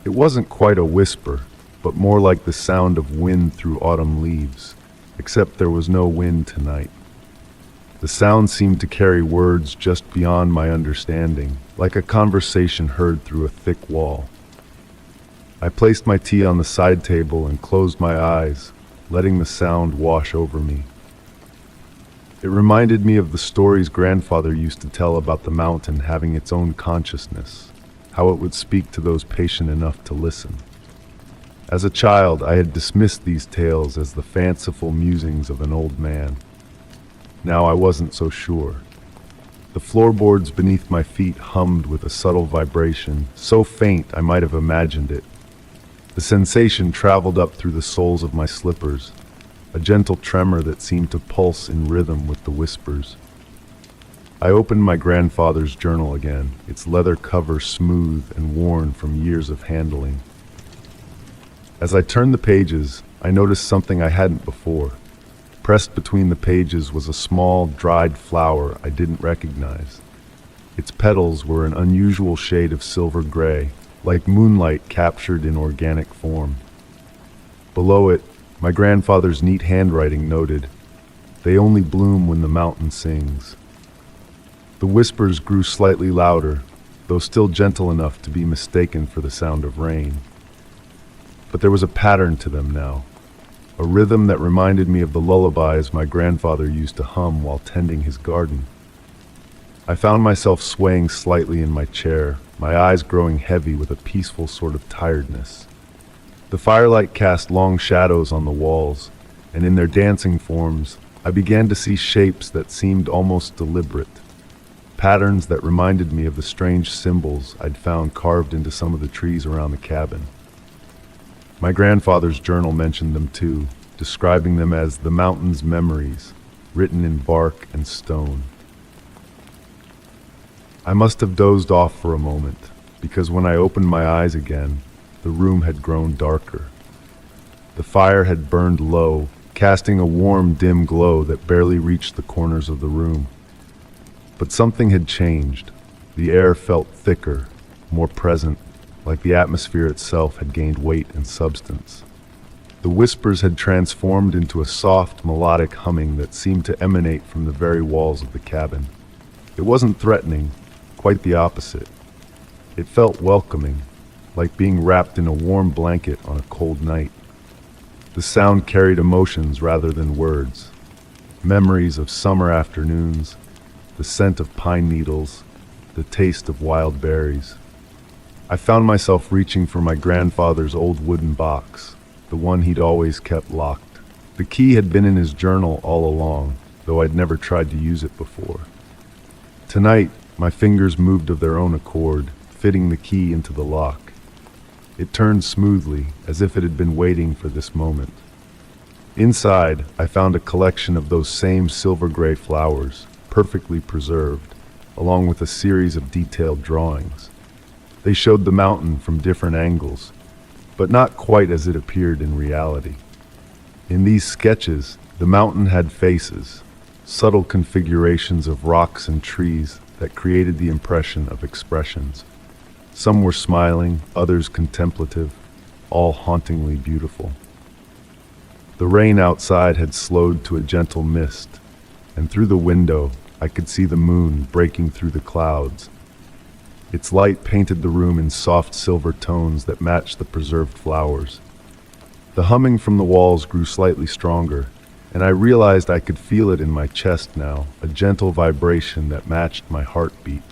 It wasn't quite a whisper, but more like the sound of wind through autumn leaves, except there was no wind tonight. The sound seemed to carry words just beyond my understanding, like a conversation heard through a thick wall. I placed my tea on the side table and closed my eyes, letting the sound wash over me. It reminded me of the stories grandfather used to tell about the mountain having its own consciousness, how it would speak to those patient enough to listen. As a child, I had dismissed these tales as the fanciful musings of an old man. Now I wasn't so sure. The floorboards beneath my feet hummed with a subtle vibration, so faint I might have imagined it. The sensation traveled up through the soles of my slippers, a gentle tremor that seemed to pulse in rhythm with the whispers. I opened my grandfather's journal again, its leather cover smooth and worn from years of handling. As I turned the pages, I noticed something I hadn't before. Pressed between the pages was a small, dried flower I didn't recognize. Its petals were an unusual shade of silver gray, like moonlight captured in organic form. Below it, my grandfather's neat handwriting noted, "They only bloom when the mountain sings." The whispers grew slightly louder, though still gentle enough to be mistaken for the sound of rain. But there was a pattern to them now, a rhythm that reminded me of the lullabies my grandfather used to hum while tending his garden. I found myself swaying slightly in my chair, my eyes growing heavy with a peaceful sort of tiredness. The firelight cast long shadows on the walls, and in their dancing forms, I began to see shapes that seemed almost deliberate, patterns that reminded me of the strange symbols I'd found carved into some of the trees around the cabin. My grandfather's journal mentioned them too, describing them as the mountain's memories, written in bark and stone. I must have dozed off for a moment, because when I opened my eyes again, the room had grown darker. The fire had burned low, casting a warm, dim glow that barely reached the corners of the room. But something had changed. The air felt thicker, more present, like the atmosphere itself had gained weight and substance. The whispers had transformed into a soft, melodic humming that seemed to emanate from the very walls of the cabin. It wasn't threatening, quite the opposite. It felt welcoming, like being wrapped in a warm blanket on a cold night. The sound carried emotions rather than words. Memories of summer afternoons, the scent of pine needles, the taste of wild berries. I found myself reaching for my grandfather's old wooden box, the one he'd always kept locked. The key had been in his journal all along, though I'd never tried to use it before. Tonight, my fingers moved of their own accord, fitting the key into the lock. It turned smoothly, as if it had been waiting for this moment. Inside, I found a collection of those same silver-gray flowers, perfectly preserved, along with a series of detailed drawings. They showed the mountain from different angles, but not quite as it appeared in reality. In these sketches, the mountain had faces, subtle configurations of rocks and trees that created the impression of expressions. Some were smiling, others contemplative, all hauntingly beautiful. The rain outside had slowed to a gentle mist, and through the window I could see the moon breaking through the clouds. Its light painted the room in soft silver tones that matched the preserved flowers. The humming from the walls grew slightly stronger, and I realized I could feel it in my chest now, a gentle vibration that matched my heartbeat.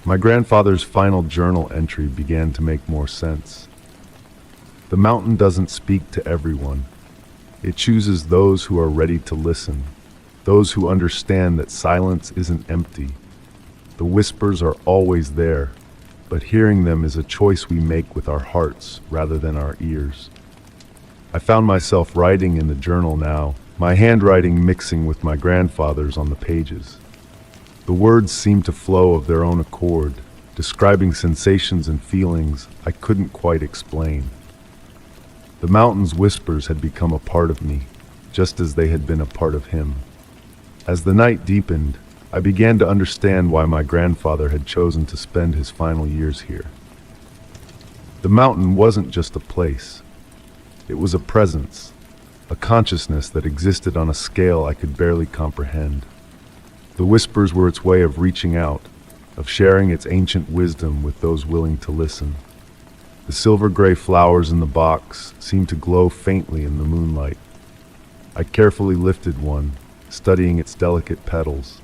My grandfather's final journal entry began to make more sense. The mountain doesn't speak to everyone. It chooses those who are ready to listen, those who understand that silence isn't empty. The whispers are always there, but hearing them is a choice we make with our hearts rather than our ears. I found myself writing in the journal now, my handwriting mixing with my grandfather's on the pages. The words seemed to flow of their own accord, describing sensations and feelings I couldn't quite explain. The mountain's whispers had become a part of me, just as they had been a part of him. As the night deepened, I began to understand why my grandfather had chosen to spend his final years here. The mountain wasn't just a place. It was a presence, a consciousness that existed on a scale I could barely comprehend. The whispers were its way of reaching out, of sharing its ancient wisdom with those willing to listen. The silver-gray flowers in the box seemed to glow faintly in the moonlight. I carefully lifted one, studying its delicate petals.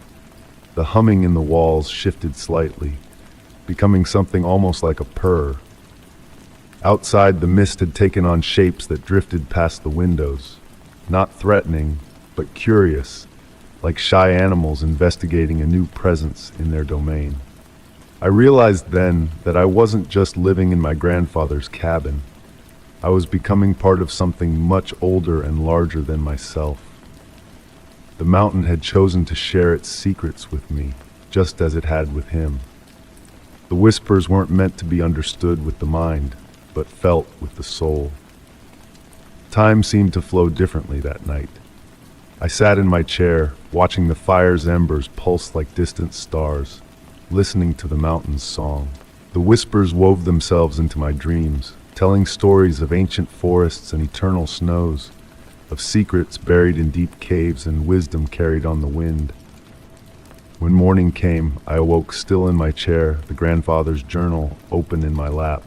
The humming in the walls shifted slightly, becoming something almost like a purr. Outside, the mist had taken on shapes that drifted past the windows, not threatening, but curious, like shy animals investigating a new presence in their domain. I realized then that I wasn't just living in my grandfather's cabin. I was becoming part of something much older and larger than myself. The mountain had chosen to share its secrets with me, just as it had with him. The whispers weren't meant to be understood with the mind, but felt with the soul. Time seemed to flow differently that night. I sat in my chair, watching the fire's embers pulse like distant stars, listening to the mountain's song. The whispers wove themselves into my dreams, telling stories of ancient forests and eternal snows, of secrets buried in deep caves and wisdom carried on the wind. When morning came, I awoke still in my chair, the grandfather's journal open in my lap.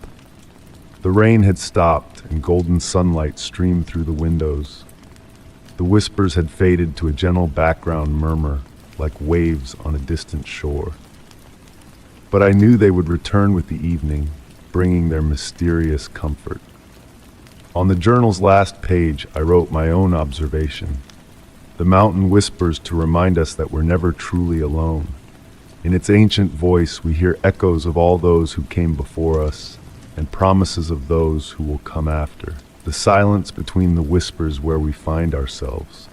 The rain had stopped and golden sunlight streamed through the windows. The whispers had faded to a gentle background murmur, like waves on a distant shore. But I knew they would return with the evening, bringing their mysterious comfort. On the journal's last page, I wrote my own observation. The mountain whispers to remind us that we're never truly alone. In its ancient voice, we hear echoes of all those who came before us and promises of those who will come after. The silence between the whispers where we find ourselves.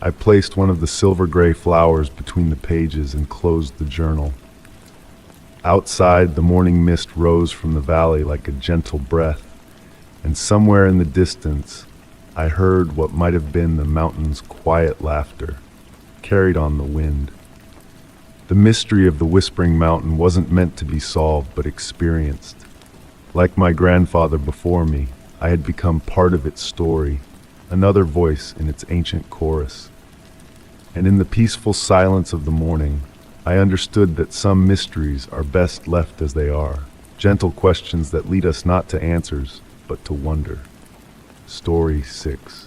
I placed one of the silver-gray flowers between the pages and closed the journal. Outside, the morning mist rose from the valley like a gentle breath, and somewhere in the distance, I heard what might have been the mountain's quiet laughter, carried on the wind. The mystery of the Whispering Mountain wasn't meant to be solved, but experienced. Like my grandfather before me, I had become part of its story, another voice in its ancient chorus. And in the peaceful silence of the morning, I understood that some mysteries are best left as they are, gentle questions that lead us not to answers, but to wonder. Story 6.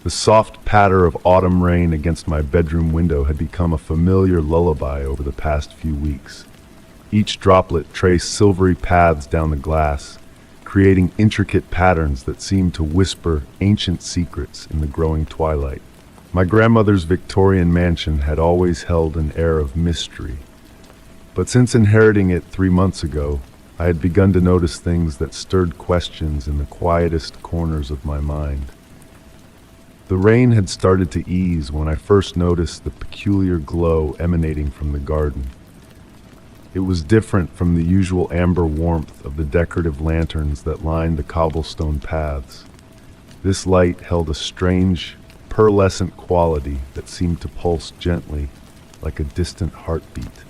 The soft patter of autumn rain against my bedroom window had become a familiar lullaby over the past few weeks. Each droplet traced silvery paths down the glass, creating intricate patterns that seemed to whisper ancient secrets in the growing twilight. My grandmother's Victorian mansion had always held an air of mystery, but since inheriting it 3 months ago, I had begun to notice things that stirred questions in the quietest corners of my mind. The rain had started to ease when I first noticed the peculiar glow emanating from the garden. It was different from the usual amber warmth of the decorative lanterns that lined the cobblestone paths. This light held a strange, pearlescent quality that seemed to pulse gently, like a distant heartbeat.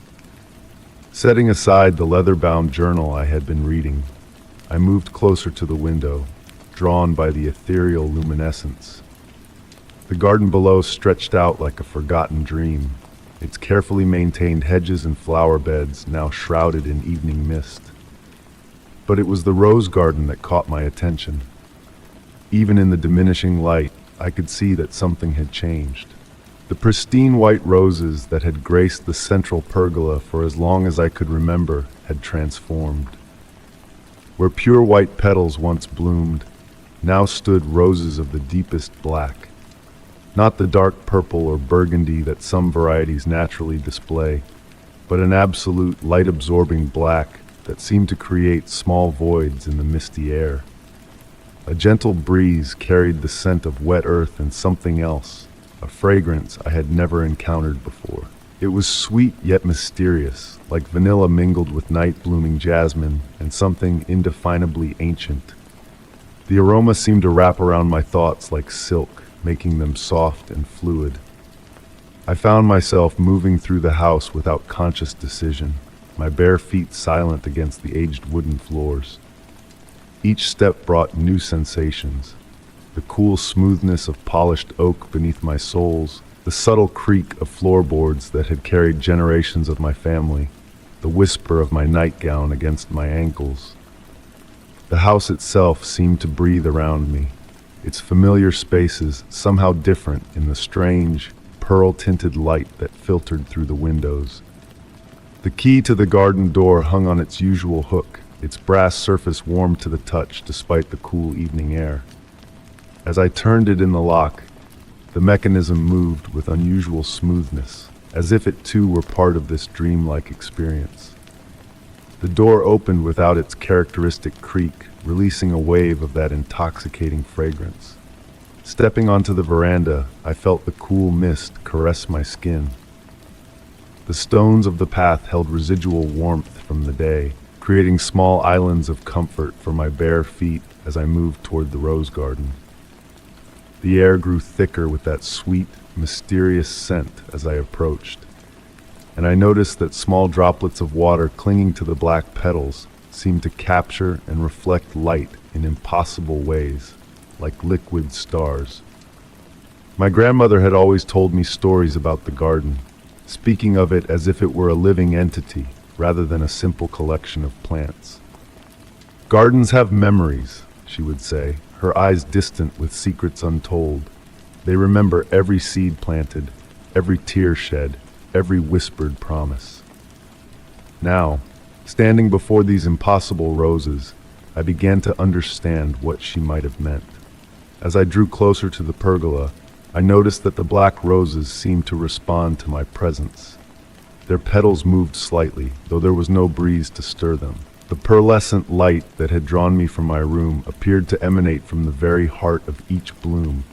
Setting aside the leather-bound journal I had been reading, I moved closer to the window, drawn by the ethereal luminescence. The garden below stretched out like a forgotten dream, its carefully maintained hedges and flower beds now shrouded in evening mist. But it was the rose garden that caught my attention. Even in the diminishing light, I could see that something had changed. The pristine white roses that had graced the central pergola for as long as I could remember had transformed. Where pure white petals once bloomed, now stood roses of the deepest black. Not the dark purple or burgundy that some varieties naturally display, but an absolute light-absorbing black that seemed to create small voids in the misty air. A gentle breeze carried the scent of wet earth and something else, a fragrance I had never encountered before. It was sweet yet mysterious, like vanilla mingled with night-blooming jasmine and something indefinably ancient. The aroma seemed to wrap around my thoughts like silk, making them soft and fluid. I found myself moving through the house without conscious decision, my bare feet silent against the aged wooden floors. Each step brought new sensations: the cool smoothness of polished oak beneath my soles, the subtle creak of floorboards that had carried generations of my family, the whisper of my nightgown against my ankles. The house itself seemed to breathe around me, its familiar spaces somehow different in the strange, pearl-tinted light that filtered through the windows. The key to the garden door hung on its usual hook, its brass surface warm to the touch despite the cool evening air. As I turned it in the lock, the mechanism moved with unusual smoothness, as if it too were part of this dreamlike experience. The door opened without its characteristic creak, releasing a wave of that intoxicating fragrance. Stepping onto the veranda, I felt the cool mist caress my skin. The stones of the path held residual warmth from the day, creating small islands of comfort for my bare feet as I moved toward the rose garden. The air grew thicker with that sweet, mysterious scent as I approached, and I noticed that small droplets of water clinging to the black petals seemed to capture and reflect light in impossible ways, like liquid stars. My grandmother had always told me stories about the garden, speaking of it as if it were a living entity rather than a simple collection of plants. "Gardens have memories," she would say, her eyes distant with secrets untold. "They remember every seed planted, every tear shed, every whispered promise." Now, standing before these impossible roses, I began to understand what she might have meant. As I drew closer to the pergola, I noticed that the black roses seemed to respond to my presence. Their petals moved slightly, though there was no breeze to stir them. The pearlescent light that had drawn me from my room appeared to emanate from the very heart of each bloom,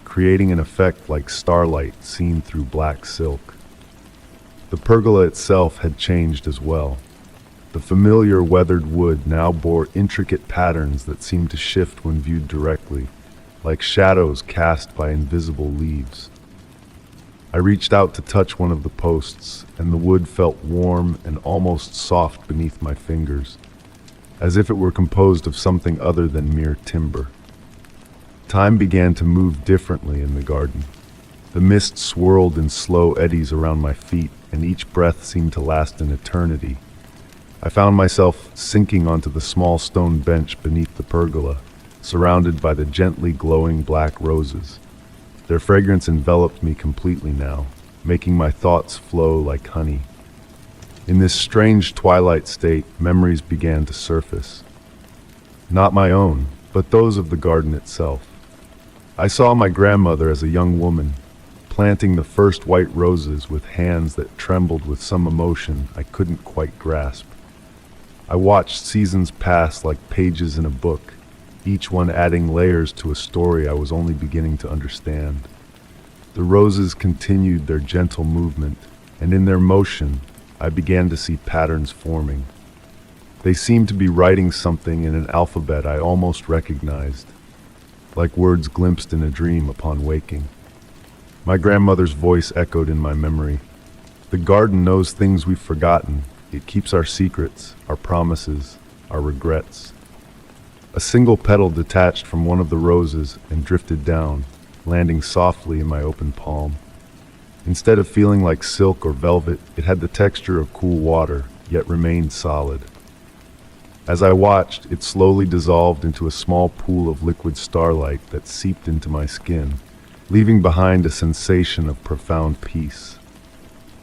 creating an effect like starlight seen through black silk. The pergola itself had changed as well. The familiar weathered wood now bore intricate patterns that seemed to shift when viewed directly, like shadows cast by invisible leaves. I reached out to touch one of the posts, and the wood felt warm and almost soft beneath my fingers, as if it were composed of something other than mere timber. Time began to move differently in the garden. The mist swirled in slow eddies around my feet, and each breath seemed to last an eternity. I found myself sinking onto the small stone bench beneath the pergola, surrounded by the gently glowing black roses. Their fragrance enveloped me completely now, making my thoughts flow like honey. In this strange twilight state, memories began to surface. Not my own, but those of the garden itself. I saw my grandmother as a young woman, planting the first white roses with hands that trembled with some emotion I couldn't quite grasp. I watched seasons pass like pages in a book, each one adding layers to a story I was only beginning to understand. The roses continued their gentle movement, and in their motion, I began to see patterns forming. They seemed to be writing something in an alphabet I almost recognized, like words glimpsed in a dream upon waking. My grandmother's voice echoed in my memory. The garden knows things we've forgotten. It keeps our secrets, our promises, our regrets. A single petal detached from one of the roses and drifted down, landing softly in my open palm. Instead of feeling like silk or velvet, it had the texture of cool water, yet remained solid. As I watched, it slowly dissolved into a small pool of liquid starlight that seeped into my skin, leaving behind a sensation of profound peace.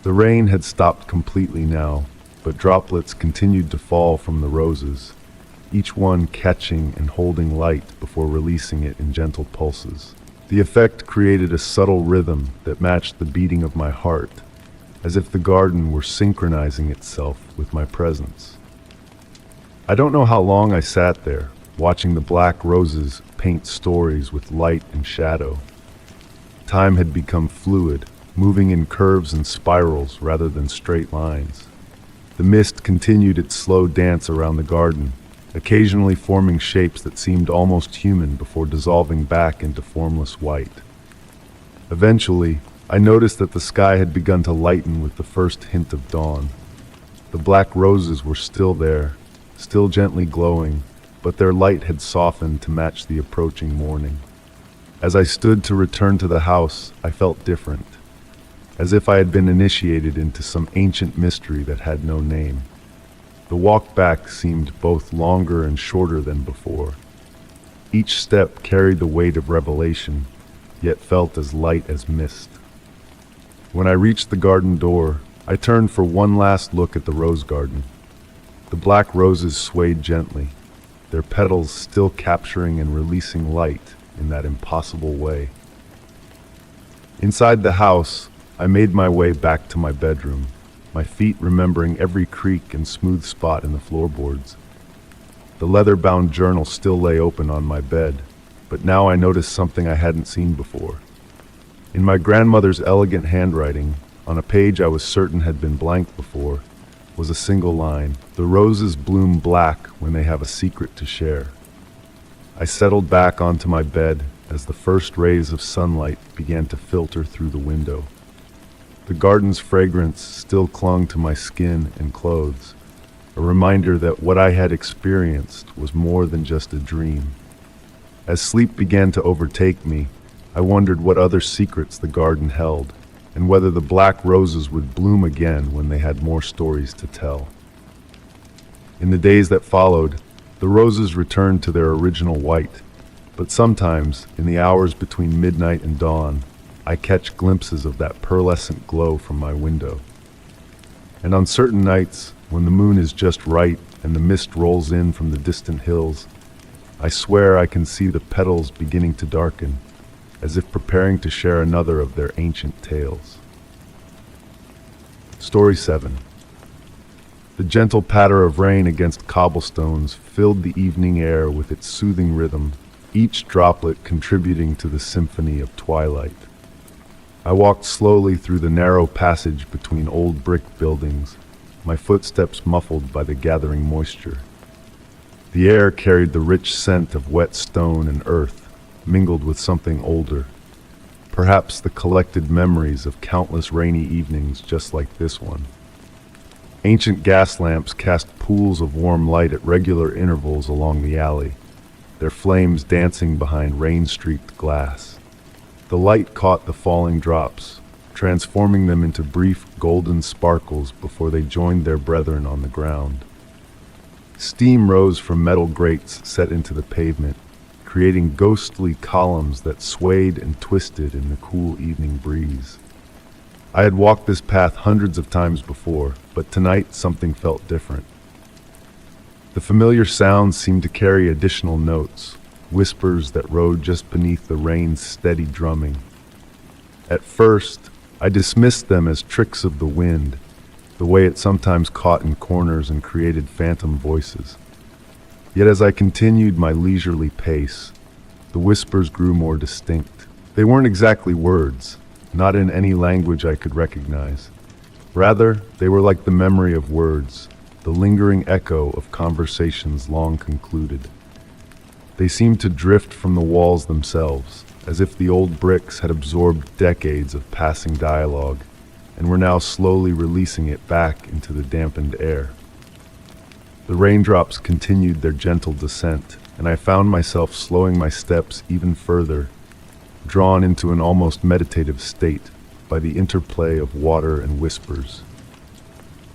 The rain had stopped completely now, but droplets continued to fall from the roses, each one catching and holding light before releasing it in gentle pulses. The effect created a subtle rhythm that matched the beating of my heart, as if the garden were synchronizing itself with my presence. I don't know how long I sat there, watching the black roses paint stories with light and shadow. Time had become fluid, moving in curves and spirals rather than straight lines. The mist continued its slow dance around the garden, occasionally forming shapes that seemed almost human before dissolving back into formless white. Eventually, I noticed that the sky had begun to lighten with the first hint of dawn. The black roses were still there, still gently glowing, but their light had softened to match the approaching morning. As I stood to return to the house, I felt different, as if I had been initiated into some ancient mystery that had no name. The walk back seemed both longer and shorter than before. Each step carried the weight of revelation, yet felt as light as mist. When I reached the garden door, I turned for one last look at the rose garden. The black roses swayed gently, their petals still capturing and releasing light in that impossible way. Inside the house, I made my way back to my bedroom, my feet remembering every creak and smooth spot in the floorboards. The leather-bound journal still lay open on my bed, but now I noticed something I hadn't seen before. In my grandmother's elegant handwriting, on a page I was certain had been blank before, was a single line: "The roses bloom black when they have a secret to share." I settled back onto my bed as the first rays of sunlight began to filter through the window. The garden's fragrance still clung to my skin and clothes, a reminder that what I had experienced was more than just a dream. As sleep began to overtake me, I wondered what other secrets the garden held, and whether the black roses would bloom again when they had more stories to tell. In the days that followed, the roses returned to their original white, but sometimes, in the hours between midnight and dawn, I catch glimpses of that pearlescent glow from my window. And on certain nights, when the moon is just right and the mist rolls in from the distant hills, I swear I can see the petals beginning to darken, as if preparing to share another of their ancient tales. Story 7. The gentle patter of rain against cobblestones filled the evening air with its soothing rhythm, each droplet contributing to the symphony of twilight. I walked slowly through the narrow passage between old brick buildings, my footsteps muffled by the gathering moisture. The air carried the rich scent of wet stone and earth, mingled with something older, perhaps the collected memories of countless rainy evenings just like this one. Ancient gas lamps cast pools of warm light at regular intervals along the alley, their flames dancing behind rain-streaked glass. The light caught the falling drops, transforming them into brief golden sparkles before they joined their brethren on the ground. Steam rose from metal grates set into the pavement, creating ghostly columns that swayed and twisted in the cool evening breeze. I had walked this path hundreds of times before, but tonight something felt different. The familiar sounds seemed to carry additional notes, whispers that rode just beneath the rain's steady drumming. At first, I dismissed them as tricks of the wind, the way it sometimes caught in corners and created phantom voices. Yet as I continued my leisurely pace, the whispers grew more distinct. They weren't exactly words, not in any language I could recognize. Rather, they were like the memory of words, the lingering echo of conversations long concluded. They seemed to drift from the walls themselves, as if the old bricks had absorbed decades of passing dialogue and were now slowly releasing it back into the dampened air. The raindrops continued their gentle descent, and I found myself slowing my steps even further, drawn into an almost meditative state by the interplay of water and whispers.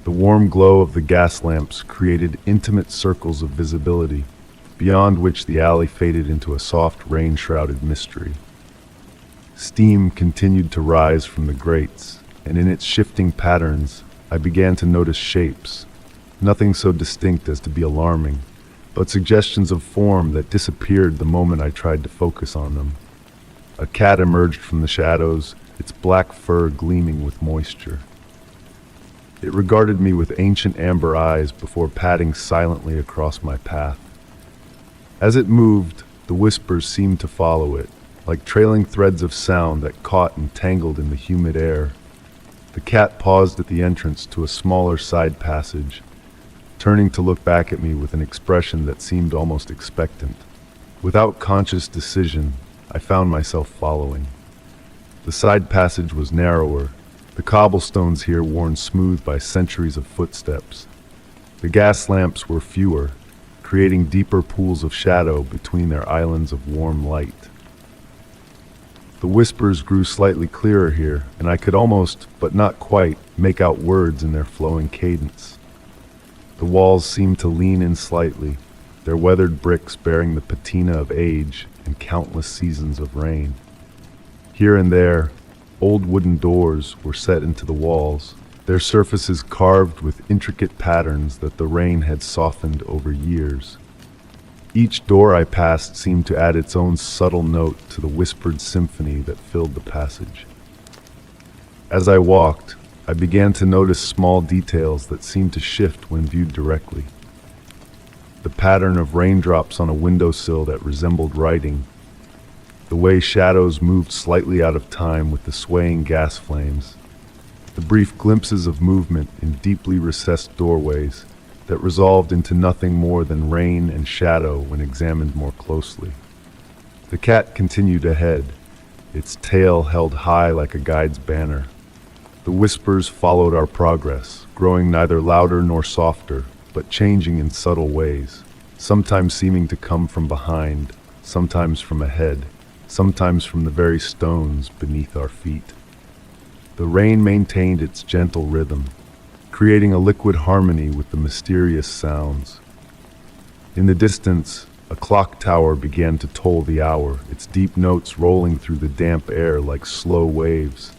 The warm glow of the gas lamps created intimate circles of visibility, beyond which the alley faded into a soft rain-shrouded mystery. Steam continued to rise from the grates, and in its shifting patterns, I began to notice shapes, nothing so distinct as to be alarming, but suggestions of form that disappeared the moment I tried to focus on them. A cat emerged from the shadows, its black fur gleaming with moisture. It regarded me with ancient amber eyes before padding silently across my path. As it moved, the whispers seemed to follow it, like trailing threads of sound that caught and tangled in the humid air. The cat paused at the entrance to a smaller side passage, turning to look back at me with an expression that seemed almost expectant. Without conscious decision, I found myself following. The side passage was narrower, the cobblestones here worn smooth by centuries of footsteps. The gas lamps were fewer, creating deeper pools of shadow between their islands of warm light. The whispers grew slightly clearer here, and I could almost, but not quite, make out words in their flowing cadence. The walls seemed to lean in slightly, their weathered bricks bearing the patina of age and countless seasons of rain. Here and there, old wooden doors were set into the walls, their surfaces carved with intricate patterns that the rain had softened over years. Each door I passed seemed to add its own subtle note to the whispered symphony that filled the passage. As I walked, I began to notice small details that seemed to shift when viewed directly. The pattern of raindrops on a windowsill that resembled writing, the way shadows moved slightly out of time with the swaying gas flames, the brief glimpses of movement in deeply recessed doorways that resolved into nothing more than rain and shadow when examined more closely. The cat continued ahead, its tail held high like a guide's banner. The whispers followed our progress, growing neither louder nor softer, but changing in subtle ways, sometimes seeming to come from behind, sometimes from ahead, sometimes from the very stones beneath our feet. The rain maintained its gentle rhythm, creating a liquid harmony with the mysterious sounds. In the distance, a clock tower began to toll the hour, its deep notes rolling through the damp air like slow waves.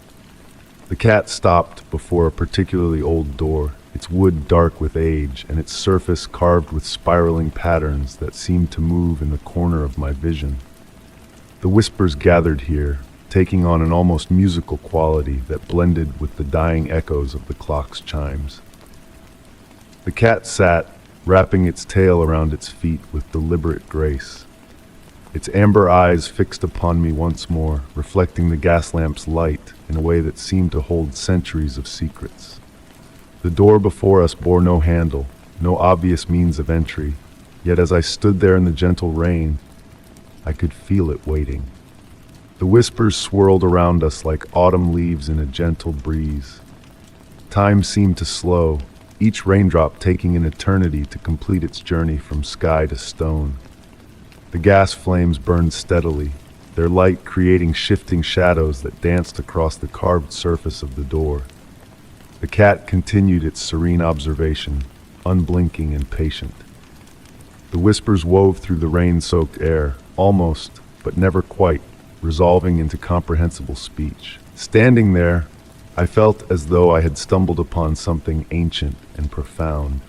The cat stopped before a particularly old door, its wood dark with age and its surface carved with spiraling patterns that seemed to move in the corner of my vision. The whispers gathered here, taking on an almost musical quality that blended with the dying echoes of the clock's chimes. The cat sat, wrapping its tail around its feet with deliberate grace. Its amber eyes fixed upon me once more, reflecting the gas lamp's light in a way that seemed to hold centuries of secrets. The door before us bore no handle, no obvious means of entry, yet as I stood there in the gentle rain, I could feel it waiting. The whispers swirled around us like autumn leaves in a gentle breeze. Time seemed to slow, each raindrop taking an eternity to complete its journey from sky to stone. The gas flames burned steadily, their light creating shifting shadows that danced across the carved surface of the door. The cat continued its serene observation, unblinking and patient. The whispers wove through the rain-soaked air, almost, but never quite, resolving into comprehensible speech. Standing there, I felt as though I had stumbled upon something ancient and profound,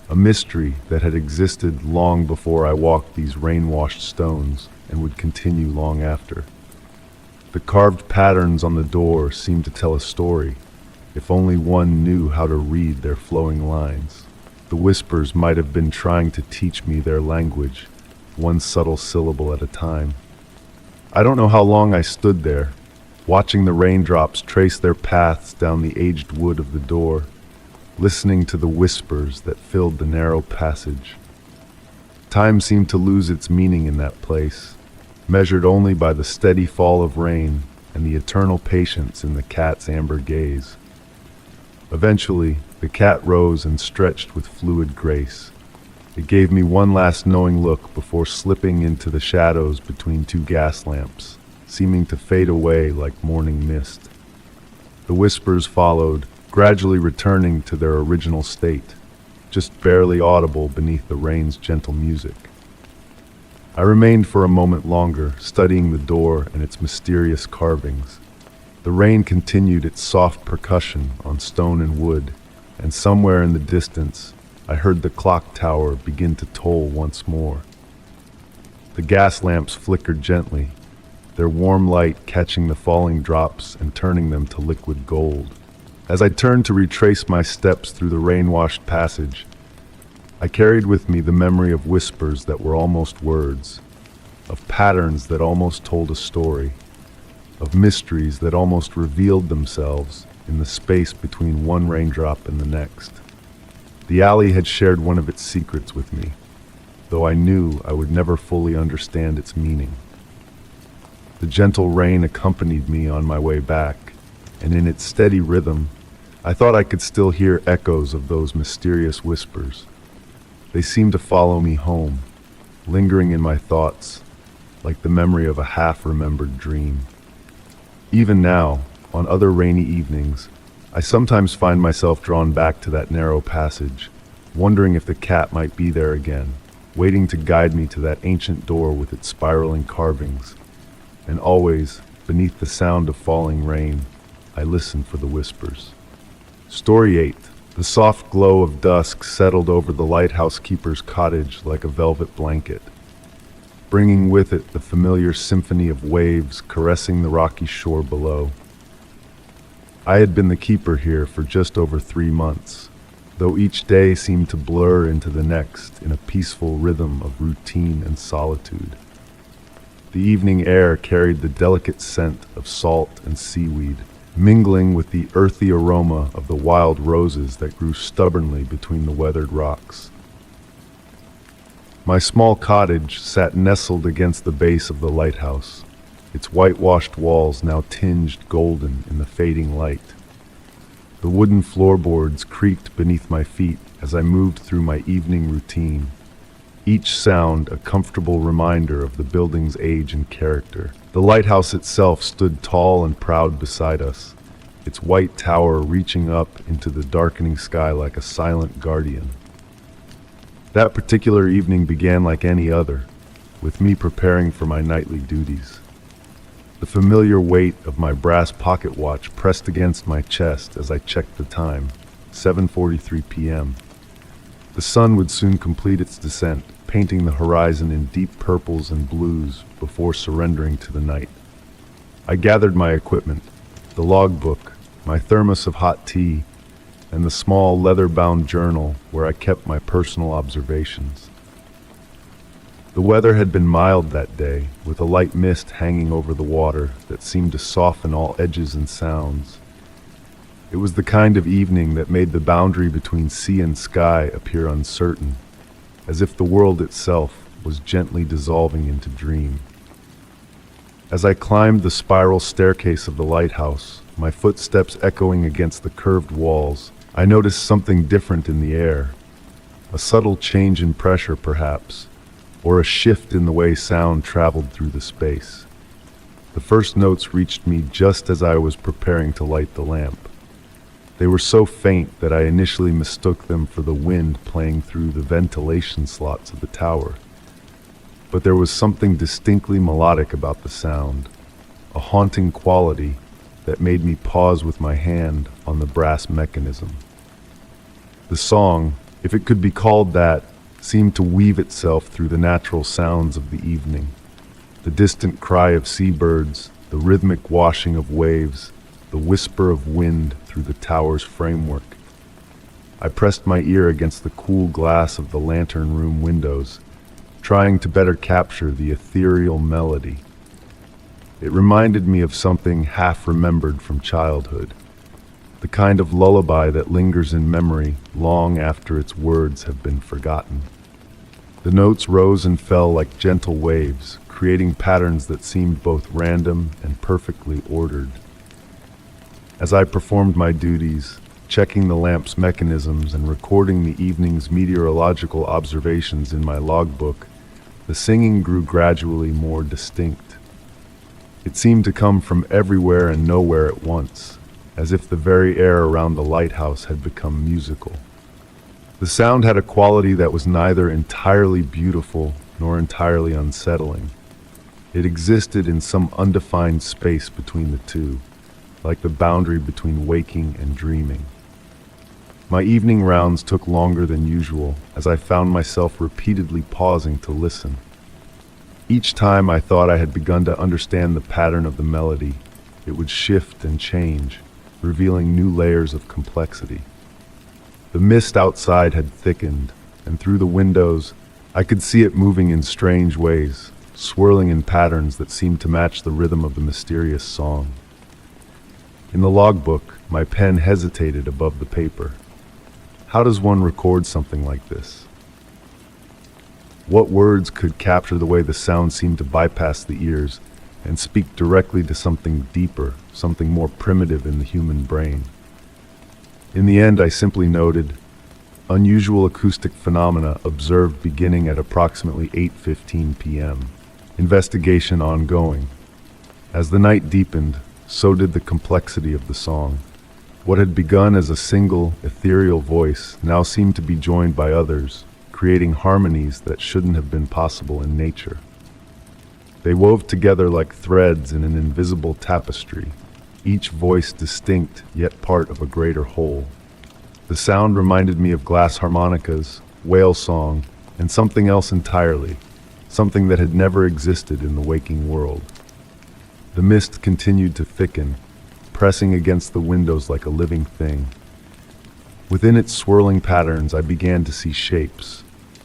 a mystery that had existed long before I walked these rain-washed stones and would continue long after. The carved patterns on the door seemed to tell a story, if only one knew how to read their flowing lines. The whispers might have been trying to teach me their language, one subtle syllable at a time. I don't know how long I stood there, watching the raindrops trace their paths down the aged wood of the door, listening to the whispers that filled the narrow passage. Time seemed to lose its meaning in that place, measured only by the steady fall of rain and the eternal patience in the cat's amber gaze. Eventually, the cat rose and stretched with fluid grace. It gave me one last knowing look before slipping into the shadows between two gas lamps, seeming to fade away like morning mist. The whispers followed, gradually returning to their original state, just barely audible beneath the rain's gentle music. I remained for a moment longer, studying the door and its mysterious carvings. The rain continued its soft percussion on stone and wood, and somewhere in the distance, I heard the clock tower begin to toll once more. The gas lamps flickered gently, their warm light catching the falling drops and turning them to liquid gold. As I turned to retrace my steps through the rain-washed passage, I carried with me the memory of whispers that were almost words, of patterns that almost told a story, of mysteries that almost revealed themselves in the space between one raindrop and the next. The alley had shared one of its secrets with me, though I knew I would never fully understand its meaning. The gentle rain accompanied me on my way back, and in its steady rhythm, I thought I could still hear echoes of those mysterious whispers. They seemed to follow me home, lingering in my thoughts, like the memory of a half-remembered dream. Even now, on other rainy evenings, I sometimes find myself drawn back to that narrow passage, wondering if the cat might be there again, waiting to guide me to that ancient door with its spiraling carvings. And always, beneath the sound of falling rain, I listen for the whispers. Story 8. The soft glow of dusk settled over the lighthouse keeper's cottage like a velvet blanket, bringing with it the familiar symphony of waves caressing the rocky shore below. I had been the keeper here for just over 3 months, though each day seemed to blur into the next in a peaceful rhythm of routine and solitude. The evening air carried the delicate scent of salt and seaweed, mingling with the earthy aroma of the wild roses that grew stubbornly between the weathered rocks. My small cottage sat nestled against the base of the lighthouse, its whitewashed walls now tinged golden in the fading light. The wooden floorboards creaked beneath my feet as I moved through my evening routine, each sound a comfortable reminder of the building's age and character. The lighthouse itself stood tall and proud beside us, its white tower reaching up into the darkening sky like a silent guardian. That particular evening began like any other, with me preparing for my nightly duties. The familiar weight of my brass pocket watch pressed against my chest as I checked the time, 7:43 p.m. The sun would soon complete its descent, painting the horizon in deep purples and blues before surrendering to the night. I gathered my equipment, the logbook, my thermos of hot tea, and the small leather-bound journal where I kept my personal observations. The weather had been mild that day, with a light mist hanging over the water that seemed to soften all edges and sounds. It was the kind of evening that made the boundary between sea and sky appear uncertain, as if the world itself was gently dissolving into dream. As I climbed the spiral staircase of the lighthouse, my footsteps echoing against the curved walls, I noticed something different in the air. A subtle change in pressure, perhaps, or a shift in the way sound traveled through the space. The first notes reached me just as I was preparing to light the lamp. They were so faint that I initially mistook them for the wind playing through the ventilation slots of the tower. But there was something distinctly melodic about the sound, a haunting quality that made me pause with my hand on the brass mechanism. The song, if it could be called that, seemed to weave itself through the natural sounds of the evening. The distant cry of seabirds, the rhythmic washing of waves, the whisper of wind through the tower's framework. I pressed my ear against the cool glass of the lantern room windows, trying to better capture the ethereal melody. It reminded me of something half remembered from childhood, the kind of lullaby that lingers in memory long after its words have been forgotten. The notes rose and fell like gentle waves, creating patterns that seemed both random and perfectly ordered. As I performed my duties, checking the lamp's mechanisms and recording the evening's meteorological observations in my logbook, the singing grew gradually more distinct. It seemed to come from everywhere and nowhere at once, as if the very air around the lighthouse had become musical. The sound had a quality that was neither entirely beautiful nor entirely unsettling. It existed in some undefined space between the two, like the boundary between waking and dreaming. My evening rounds took longer than usual, as I found myself repeatedly pausing to listen. Each time I thought I had begun to understand the pattern of the melody, it would shift and change, revealing new layers of complexity. The mist outside had thickened, and through the windows, I could see it moving in strange ways, swirling in patterns that seemed to match the rhythm of the mysterious song. In the logbook, my pen hesitated above the paper. How does one record something like this? What words could capture the way the sound seemed to bypass the ears and speak directly to something deeper, something more primitive in the human brain? In the end, I simply noted, unusual acoustic phenomena observed beginning at approximately 8:15 p.m. Investigation ongoing. As the night deepened, so did the complexity of the song. What had begun as a single, ethereal voice now seemed to be joined by others, creating harmonies that shouldn't have been possible in nature. They wove together like threads in an invisible tapestry, each voice distinct yet part of a greater whole. The sound reminded me of glass harmonicas, whale song, and something else entirely, something that had never existed in the waking world. The mist continued to thicken, pressing against the windows like a living thing. Within its swirling patterns, I began to see shapes,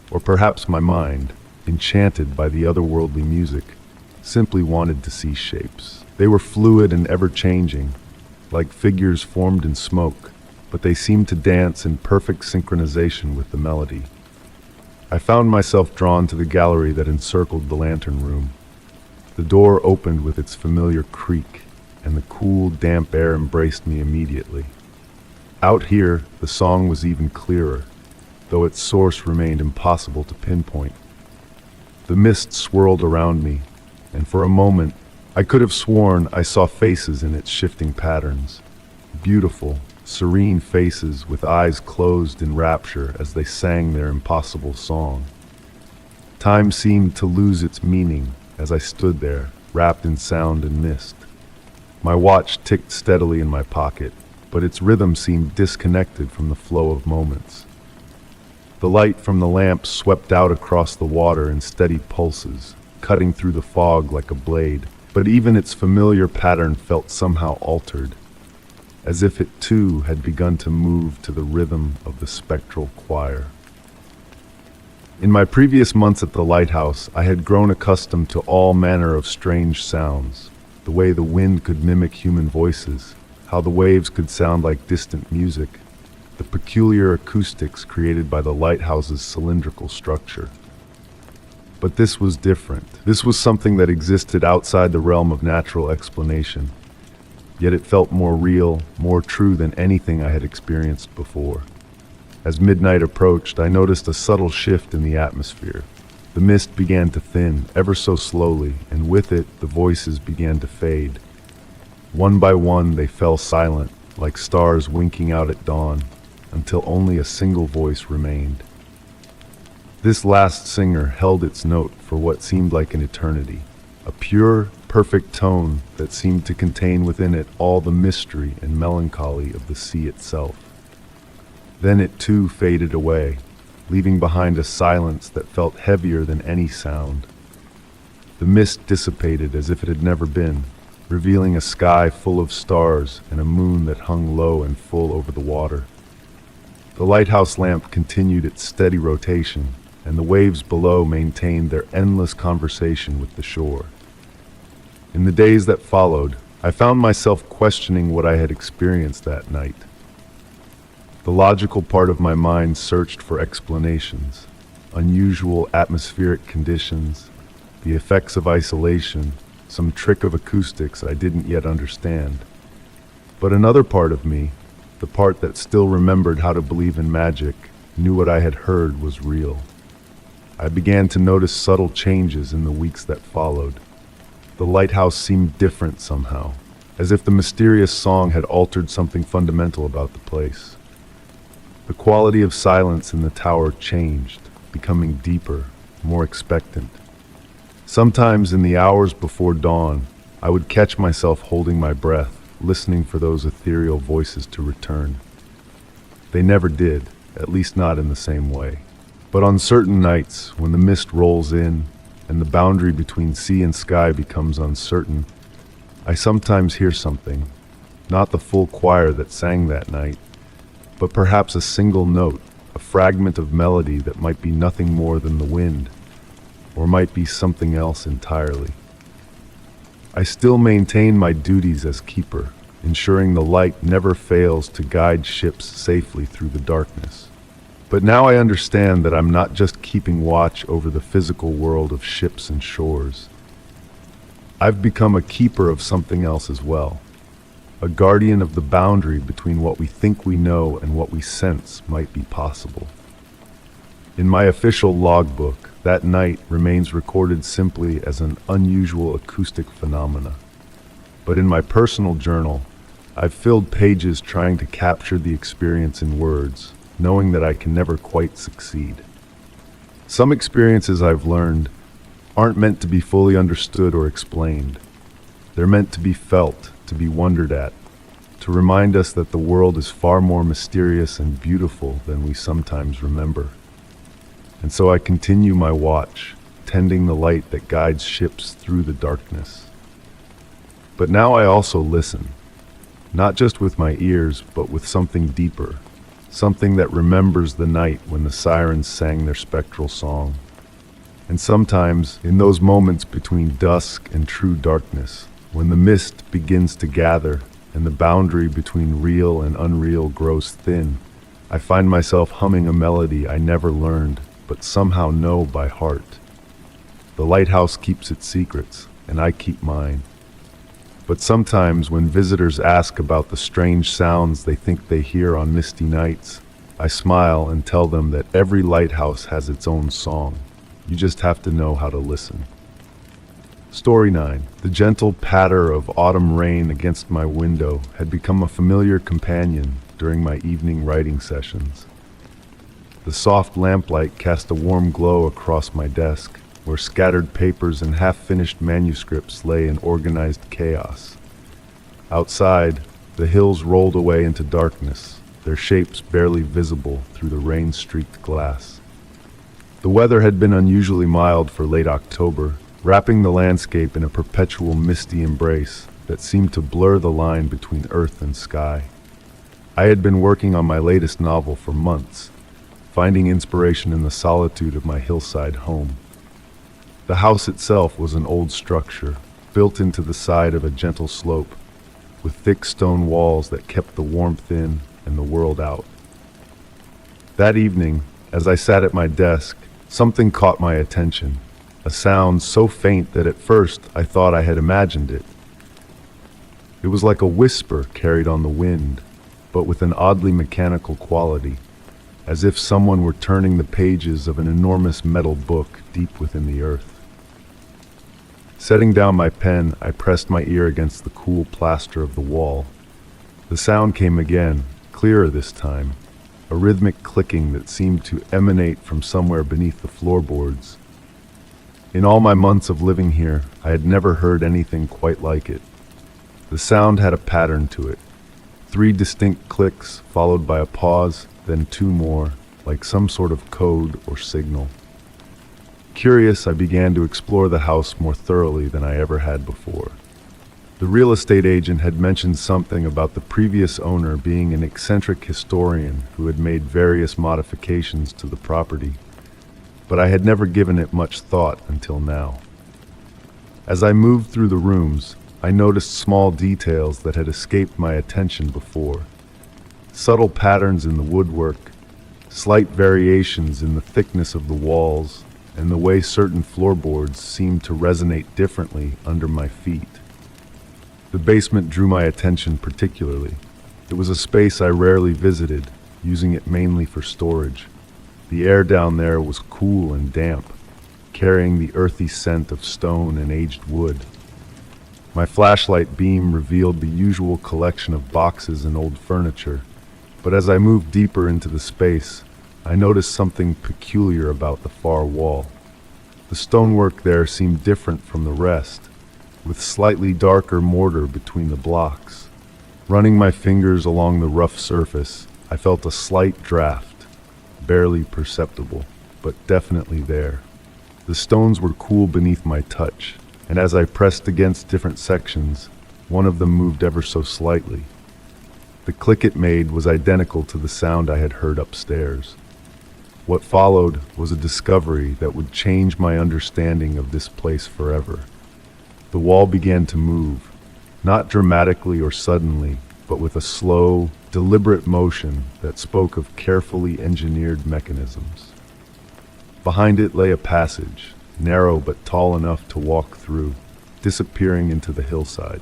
or perhaps my mind, enchanted by the otherworldly music, simply wanted to see shapes. They were fluid and ever-changing, like figures formed in smoke, but they seemed to dance in perfect synchronization with the melody. I found myself drawn to the gallery that encircled the lantern room. The door opened with its familiar creak, and the cool, damp air embraced me immediately. Out here, the song was even clearer, though its source remained impossible to pinpoint. The mist swirled around me, and for a moment, I could have sworn I saw faces in its shifting patterns. Beautiful, serene faces with eyes closed in rapture as they sang their impossible song. Time seemed to lose its meaning as I stood there, wrapped in sound and mist. My watch ticked steadily in my pocket, but its rhythm seemed disconnected from the flow of moments. The light from the lamp swept out across the water in steady pulses, cutting through the fog like a blade, but even its familiar pattern felt somehow altered, as if it too had begun to move to the rhythm of the spectral choir. In my previous months at the lighthouse, I had grown accustomed to all manner of strange sounds, the way the wind could mimic human voices, how the waves could sound like distant music, the peculiar acoustics created by the lighthouse's cylindrical structure. But this was different. This was something that existed outside the realm of natural explanation, yet it felt more real, more true than anything I had experienced before. As midnight approached, I noticed a subtle shift in the atmosphere. The mist began to thin, ever so slowly, and with it, the voices began to fade. One by one, they fell silent, like stars winking out at dawn, until only a single voice remained. This last singer held its note for what seemed like an eternity, a pure, perfect tone that seemed to contain within it all the mystery and melancholy of the sea itself. Then it too faded away, leaving behind a silence that felt heavier than any sound. The mist dissipated as if it had never been, revealing a sky full of stars and a moon that hung low and full over the water. The lighthouse lamp continued its steady rotation, and the waves below maintained their endless conversation with the shore. In the days that followed, I found myself questioning what I had experienced that night. The logical part of my mind searched for explanations, unusual atmospheric conditions, the effects of isolation, some trick of acoustics I didn't yet understand. But another part of me, the part that still remembered how to believe in magic, knew what I had heard was real. I began to notice subtle changes in the weeks that followed. The lighthouse seemed different somehow, as if the mysterious song had altered something fundamental about the place. The quality of silence in the tower changed, becoming deeper, more expectant. Sometimes in the hours before dawn, I would catch myself holding my breath, listening for those ethereal voices to return. They never did, at least not in the same way. But on certain nights, when the mist rolls in and the boundary between sea and sky becomes uncertain, I sometimes hear something, not the full choir that sang that night, but perhaps a single note, a fragment of melody that might be nothing more than the wind, or might be something else entirely. I still maintain my duties as keeper, ensuring the light never fails to guide ships safely through the darkness. But now I understand that I'm not just keeping watch over the physical world of ships and shores. I've become a keeper of something else as well, a guardian of the boundary between what we think we know and what we sense might be possible. In my official logbook, that night remains recorded simply as an unusual acoustic phenomena. But in my personal journal, I've filled pages trying to capture the experience in words, knowing that I can never quite succeed. Some experiences I've learned aren't meant to be fully understood or explained. They're meant to be felt, to be wondered at, to remind us that the world is far more mysterious and beautiful than we sometimes remember. And so I continue my watch, tending the light that guides ships through the darkness. But now I also listen, not just with my ears, but with something deeper, something that remembers the night when the sirens sang their spectral song. And sometimes, in those moments between dusk and true darkness, when the mist begins to gather and the boundary between real and unreal grows thin, I find myself humming a melody I never learned, but somehow know by heart. The lighthouse keeps its secrets, and I keep mine. But sometimes when visitors ask about the strange sounds they think they hear on misty nights, I smile and tell them that every lighthouse has its own song. You just have to know how to listen. Story 9. The gentle patter of autumn rain against my window had become a familiar companion during my evening writing sessions. The soft lamplight cast a warm glow across my desk, where scattered papers and half-finished manuscripts lay in organized chaos. Outside, the hills rolled away into darkness, their shapes barely visible through the rain-streaked glass. The weather had been unusually mild for late October, wrapping the landscape in a perpetual misty embrace that seemed to blur the line between earth and sky. I had been working on my latest novel for months, finding inspiration in the solitude of my hillside home. The house itself was an old structure, built into the side of a gentle slope, with thick stone walls that kept the warmth in and the world out. That evening, as I sat at my desk, something caught my attention, a sound so faint that at first I thought I had imagined it. It was like a whisper carried on the wind, but with an oddly mechanical quality, as if someone were turning the pages of an enormous metal book deep within the earth. Setting down my pen, I pressed my ear against the cool plaster of the wall. The sound came again, clearer this time, a rhythmic clicking that seemed to emanate from somewhere beneath the floorboards. In all my months of living here, I had never heard anything quite like it. The sound had a pattern to it. 3 distinct clicks, followed by a pause, then 2 more, like some sort of code or signal. Curious, I began to explore the house more thoroughly than I ever had before. The real estate agent had mentioned something about the previous owner being an eccentric historian who had made various modifications to the property, but I had never given it much thought until now. As I moved through the rooms, I noticed small details that had escaped my attention before. Subtle patterns in the woodwork, slight variations in the thickness of the walls, and the way certain floorboards seemed to resonate differently under my feet. The basement drew my attention particularly. It was a space I rarely visited, using it mainly for storage. The air down there was cool and damp, carrying the earthy scent of stone and aged wood. My flashlight beam revealed the usual collection of boxes and old furniture, but as I moved deeper into the space, I noticed something peculiar about the far wall. The stonework there seemed different from the rest, with slightly darker mortar between the blocks. Running my fingers along the rough surface, I felt a slight draft, barely perceptible, but definitely there. The stones were cool beneath my touch, and as I pressed against different sections, one of them moved ever so slightly. The click it made was identical to the sound I had heard upstairs. What followed was a discovery that would change my understanding of this place forever. The wall began to move, not dramatically or suddenly, but with a slow, deliberate motion that spoke of carefully engineered mechanisms. Behind it lay a passage, narrow but tall enough to walk through, disappearing into the hillside.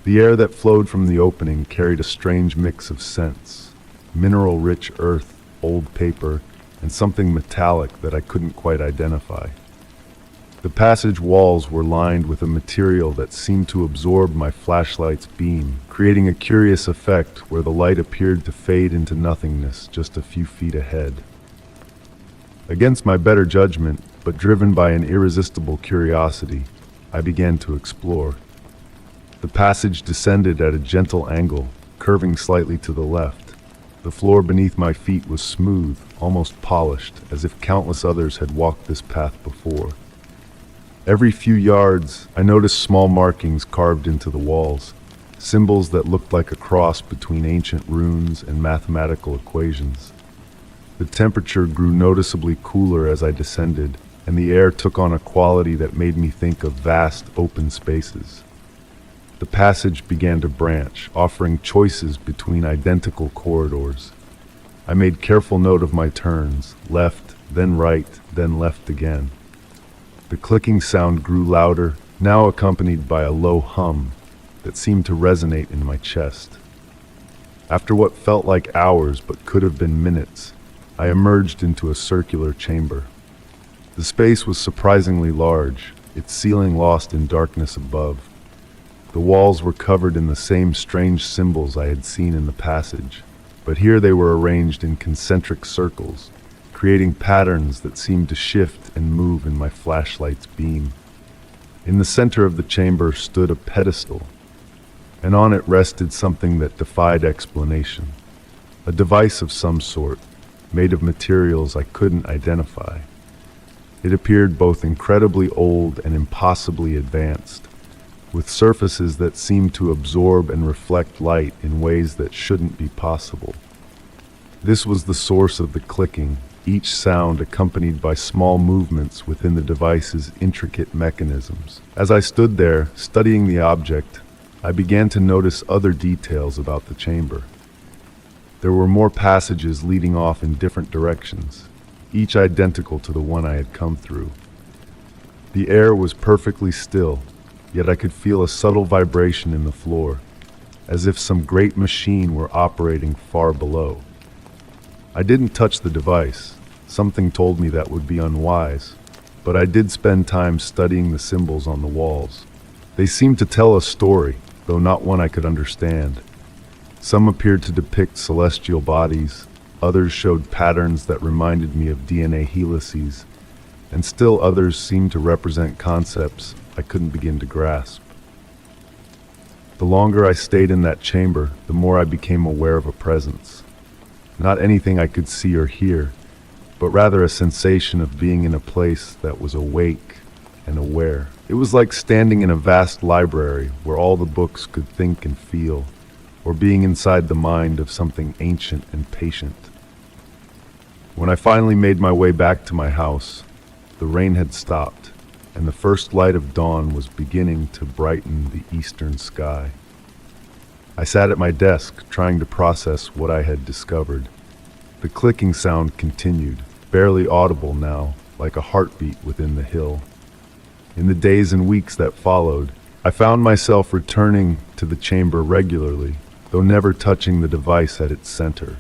The air that flowed from the opening carried a strange mix of scents: mineral-rich earth, old paper, and something metallic that I couldn't quite identify. The passage walls were lined with a material that seemed to absorb my flashlight's beam, creating a curious effect where the light appeared to fade into nothingness just a few feet ahead. Against my better judgment, but driven by an irresistible curiosity, I began to explore. The passage descended at a gentle angle, curving slightly to the left. The floor beneath my feet was smooth, almost polished, as if countless others had walked this path before. Every few yards, I noticed small markings carved into the walls, symbols that looked like a cross between ancient runes and mathematical equations. The temperature grew noticeably cooler as I descended, and the air took on a quality that made me think of vast, open spaces. The passage began to branch, offering choices between identical corridors. I made careful note of my turns, left, then right, then left again. The clicking sound grew louder, now accompanied by a low hum that seemed to resonate in my chest. After what felt like hours but could have been minutes, I emerged into a circular chamber. The space was surprisingly large, its ceiling lost in darkness above. The walls were covered in the same strange symbols I had seen in the passage, but here they were arranged in concentric circles, creating patterns that seemed to shift and move in my flashlight's beam. In the center of the chamber stood a pedestal, and on it rested something that defied explanation. A device of some sort, made of materials I couldn't identify. It appeared both incredibly old and impossibly advanced, with surfaces that seemed to absorb and reflect light in ways that shouldn't be possible. This was the source of the clicking, each sound accompanied by small movements within the device's intricate mechanisms. As I stood there, studying the object, I began to notice other details about the chamber. There were more passages leading off in different directions, each identical to the one I had come through. The air was perfectly still, yet I could feel a subtle vibration in the floor, as if some great machine were operating far below. I didn't touch the device. Something told me that would be unwise, but I did spend time studying the symbols on the walls. They seemed to tell a story, though not one I could understand. Some appeared to depict celestial bodies, others showed patterns that reminded me of DNA helices, and still others seemed to represent concepts I couldn't begin to grasp. The longer I stayed in that chamber, the more I became aware of a presence. Not anything I could see or hear, but rather a sensation of being in a place that was awake and aware. It was like standing in a vast library where all the books could think and feel, or being inside the mind of something ancient and patient. When I finally made my way back to my house, the rain had stopped, and the first light of dawn was beginning to brighten the eastern sky. I sat at my desk, trying to process what I had discovered. The clicking sound continued, barely audible now, like a heartbeat within the hill. In the days and weeks that followed, I found myself returning to the chamber regularly, though never touching the device at its center.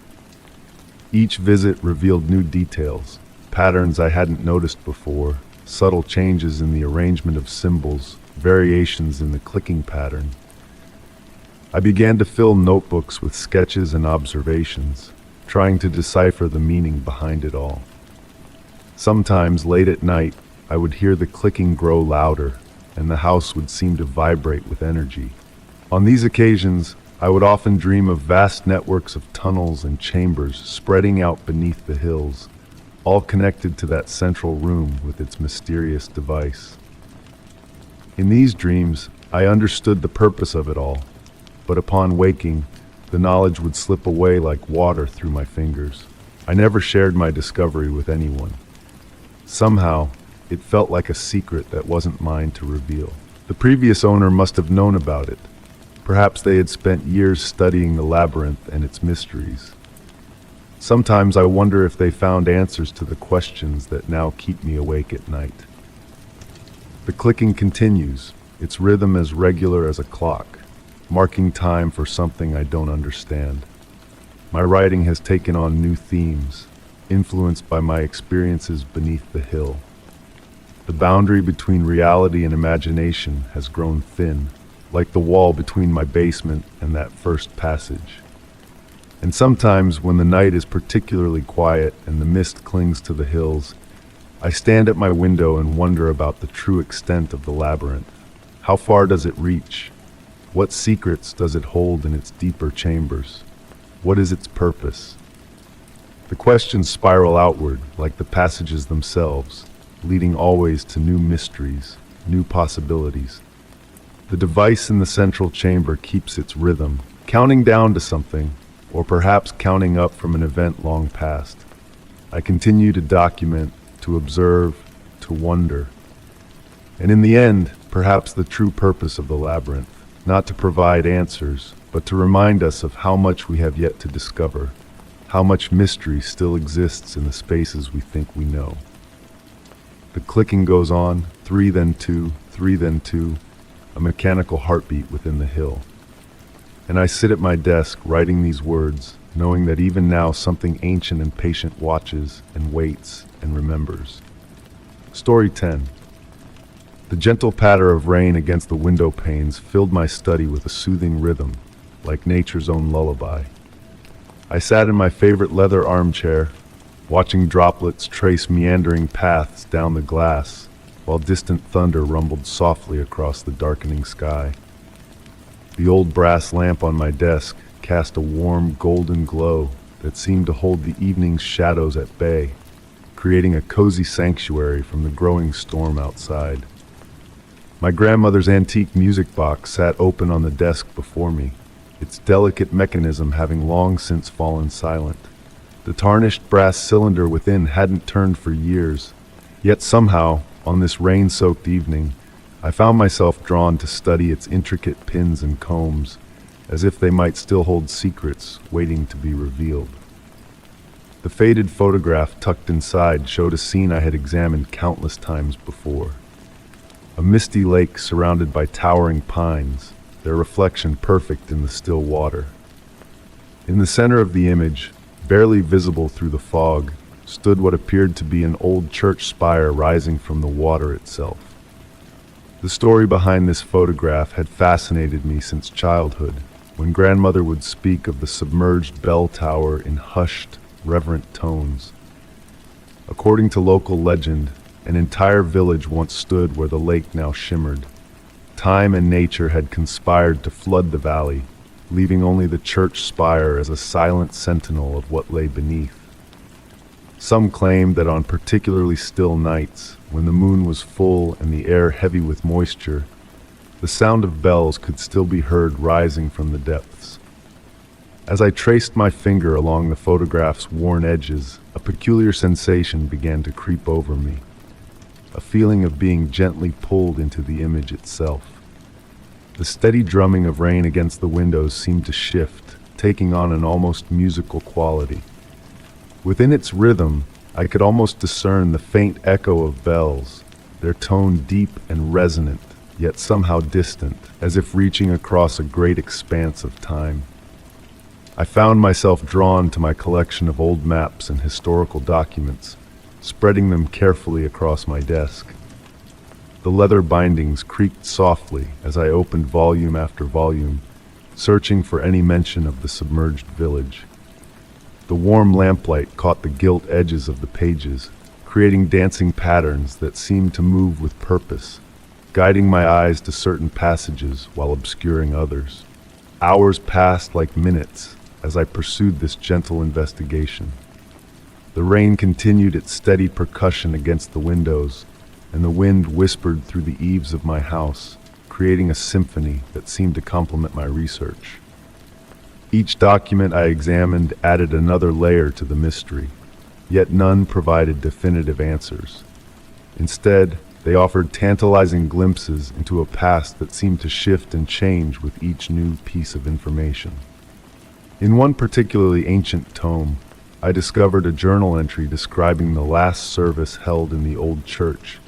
Each visit revealed new details, patterns I hadn't noticed before, subtle changes in the arrangement of symbols, variations in the clicking pattern. I began to fill notebooks with sketches and observations, trying to decipher the meaning behind it all. Sometimes, late at night, I would hear the clicking grow louder, and the house would seem to vibrate with energy. On these occasions, I would often dream of vast networks of tunnels and chambers spreading out beneath the hills, all connected to that central room with its mysterious device. In these dreams, I understood the purpose of it all, but upon waking, the knowledge would slip away like water through my fingers. I never shared my discovery with anyone. Somehow, it felt like a secret that wasn't mine to reveal. The previous owner must have known about it. Perhaps they had spent years studying the labyrinth and its mysteries. Sometimes I wonder if they found answers to the questions that now keep me awake at night. The clicking continues, its rhythm as regular as a clock, marking time for something I don't understand. My writing has taken on new themes, influenced by my experiences beneath the hill. The boundary between reality and imagination has grown thin, like the wall between my basement and that first passage. And sometimes, when the night is particularly quiet and the mist clings to the hills, I stand at my window and wonder about the true extent of the labyrinth. How far does it reach? What secrets does it hold in its deeper chambers? What is its purpose? The questions spiral outward, like the passages themselves, leading always to new mysteries, new possibilities. The device in the central chamber keeps its rhythm, counting down to something, or perhaps counting up from an event long past. I continue to document, to observe, to wonder. And in the end, perhaps the true purpose of the labyrinth, not to provide answers, but to remind us of how much we have yet to discover, how much mystery still exists in the spaces we think we know. The clicking goes on, 3 then 2, 3 then 2, a mechanical heartbeat within the hill. And I sit at my desk writing these words, knowing that even now something ancient and patient watches and waits and remembers. Story 10. The gentle patter of rain against the window panes filled my study with a soothing rhythm, like nature's own lullaby. I sat in my favorite leather armchair, watching droplets trace meandering paths down the glass, while distant thunder rumbled softly across the darkening sky. The old brass lamp on my desk cast a warm golden glow that seemed to hold the evening's shadows at bay, creating a cozy sanctuary from the growing storm outside. My grandmother's antique music box sat open on the desk before me, its delicate mechanism having long since fallen silent. The tarnished brass cylinder within hadn't turned for years, yet somehow, on this rain-soaked evening, I found myself drawn to study its intricate pins and combs, as if they might still hold secrets waiting to be revealed. The faded photograph tucked inside showed a scene I had examined countless times before. A misty lake surrounded by towering pines, their reflection perfect in the still water. In the center of the image, barely visible through the fog, stood what appeared to be an old church spire rising from the water itself. The story behind this photograph had fascinated me since childhood, when grandmother would speak of the submerged bell tower in hushed, reverent tones. According to local legend, an entire village once stood where the lake now shimmered. Time and nature had conspired to flood the valley, leaving only the church spire as a silent sentinel of what lay beneath. Some claimed that on particularly still nights, when the moon was full and the air heavy with moisture, the sound of bells could still be heard rising from the depths. As I traced my finger along the photograph's worn edges, a peculiar sensation began to creep over me. a feeling of being gently pulled into the image itself. The steady drumming of rain against the windows seemed to shift, taking on an almost musical quality. Within its rhythm, I could almost discern the faint echo of bells, their tone deep and resonant, yet somehow distant, as if reaching across a great expanse of time. I found myself drawn to my collection of old maps and historical documents, spreading them carefully across my desk. The leather bindings creaked softly as I opened volume after volume, searching for any mention of the submerged village. The warm lamplight caught the gilt edges of the pages, creating dancing patterns that seemed to move with purpose, guiding my eyes to certain passages while obscuring others. Hours passed like minutes as I pursued this gentle investigation. The rain continued its steady percussion against the windows, and the wind whispered through the eaves of my house, creating a symphony that seemed to complement my research. Each document I examined added another layer to the mystery, yet none provided definitive answers. Instead, they offered tantalizing glimpses into a past that seemed to shift and change with each new piece of information. In one particularly ancient tome, I discovered a journal entry describing the last service held in the old church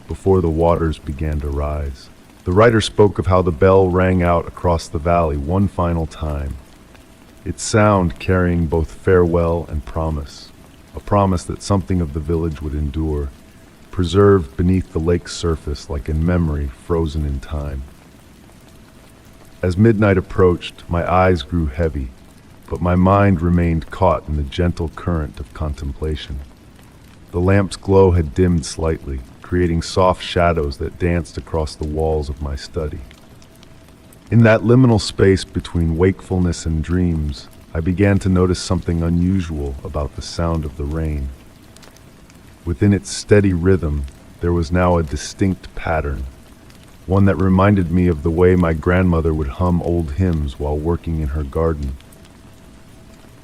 before the waters began to rise. The writer spoke of how the bell rang out across the valley one final time, its sound carrying both farewell and promise, a promise that something of the village would endure, preserved beneath the lake's surface like a memory frozen in time. As midnight approached, my eyes grew heavy, but my mind remained caught in the gentle current of contemplation. The lamp's glow had dimmed slightly, creating soft shadows that danced across the walls of my study. In that liminal space between wakefulness and dreams, I began to notice something unusual about the sound of the rain. Within its steady rhythm, there was now a distinct pattern, one that reminded me of the way my grandmother would hum old hymns while working in her garden.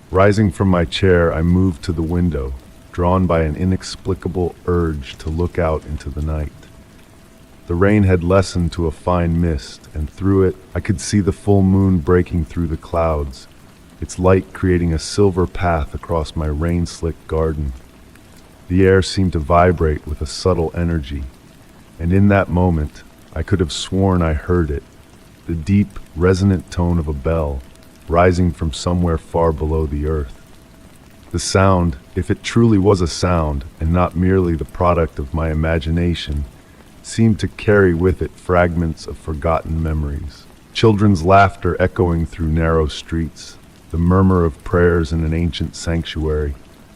Rising from my chair, I moved to the window, drawn by an inexplicable urge to look out into the night. The rain had lessened to a fine mist, and through it I could see the full moon breaking through the clouds, its light creating a silver path across my rain-slicked garden. The air seemed to vibrate with a subtle energy, and in that moment I could have sworn I heard it, the deep, resonant tone of a bell, rising from somewhere far below the earth. The sound, if it truly was a sound and not merely the product of my imagination, seemed to carry with it fragments of forgotten memories. Children's laughter echoing through narrow streets, the murmur of prayers in an ancient sanctuary,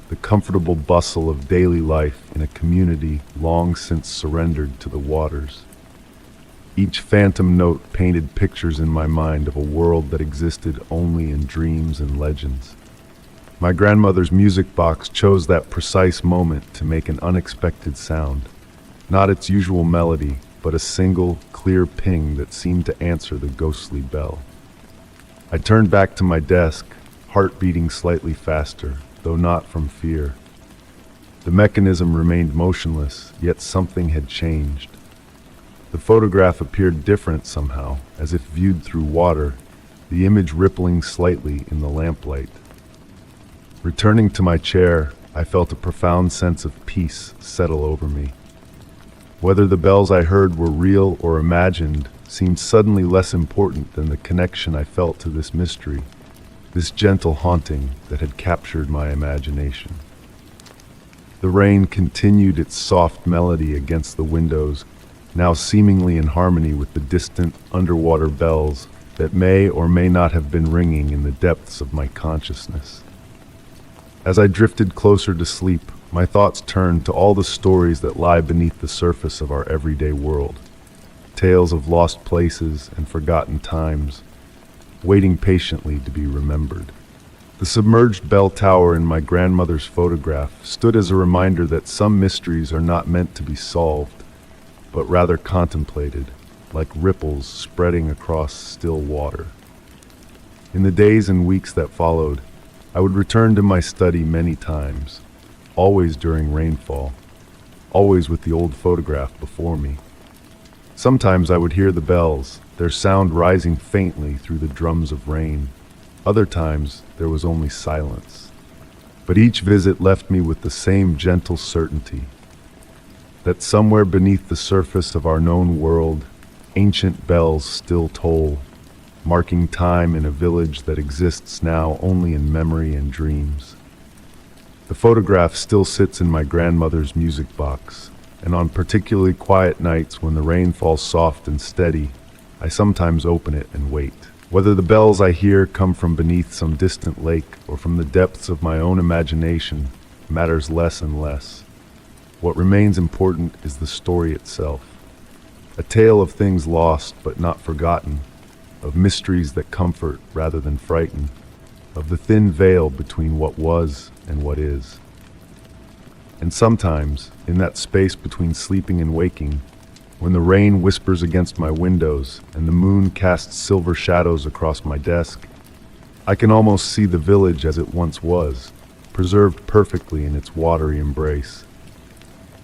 the comfortable bustle of daily life in a community long since surrendered to the waters. Each phantom note painted pictures in my mind of a world that existed only in dreams and legends. My grandmother's music box chose that precise moment to make an unexpected sound. Not its usual melody, but a single, clear ping that seemed to answer the ghostly bell. I turned back to my desk, heart beating slightly faster, though not from fear. The mechanism remained motionless, yet something had changed. The photograph appeared different somehow, as if viewed through water, the image rippling slightly in the lamplight. Returning to my chair, I felt a profound sense of peace settle over me. Whether the bells I heard were real or imagined seemed suddenly less important than the connection I felt to this mystery, this gentle haunting that had captured my imagination. The rain continued its soft melody against the windows, now seemingly in harmony with the distant underwater bells that may or may not have been ringing in the depths of my consciousness. As I drifted closer to sleep, my thoughts turned to all the stories that lie beneath the surface of our everyday world. Tales of lost places and forgotten times, waiting patiently to be remembered. The submerged bell tower in my grandmother's photograph stood as a reminder that some mysteries are not meant to be solved, but rather contemplated, like ripples spreading across still water. In the days and weeks that followed, I would return to my study many times, always during rainfall, always with the old photograph before me. Sometimes I would hear the bells, their sound rising faintly through the drums of rain. Other times there was only silence. But each visit left me with the same gentle certainty that somewhere beneath the surface of our known world, ancient bells still toll, marking time in a village that exists now only in memory and dreams. The photograph still sits in my grandmother's music box, and on particularly quiet nights when the rain falls soft and steady, I sometimes open it and wait. Whether the bells I hear come from beneath some distant lake or from the depths of my own imagination matters less and less. What remains important is the story itself. A tale of things lost but not forgotten, of mysteries that comfort rather than frighten, of the thin veil between what was and what is. And sometimes, in that space between sleeping and waking, when the rain whispers against my windows and the moon casts silver shadows across my desk, I can almost see the village as it once was, preserved perfectly in its watery embrace.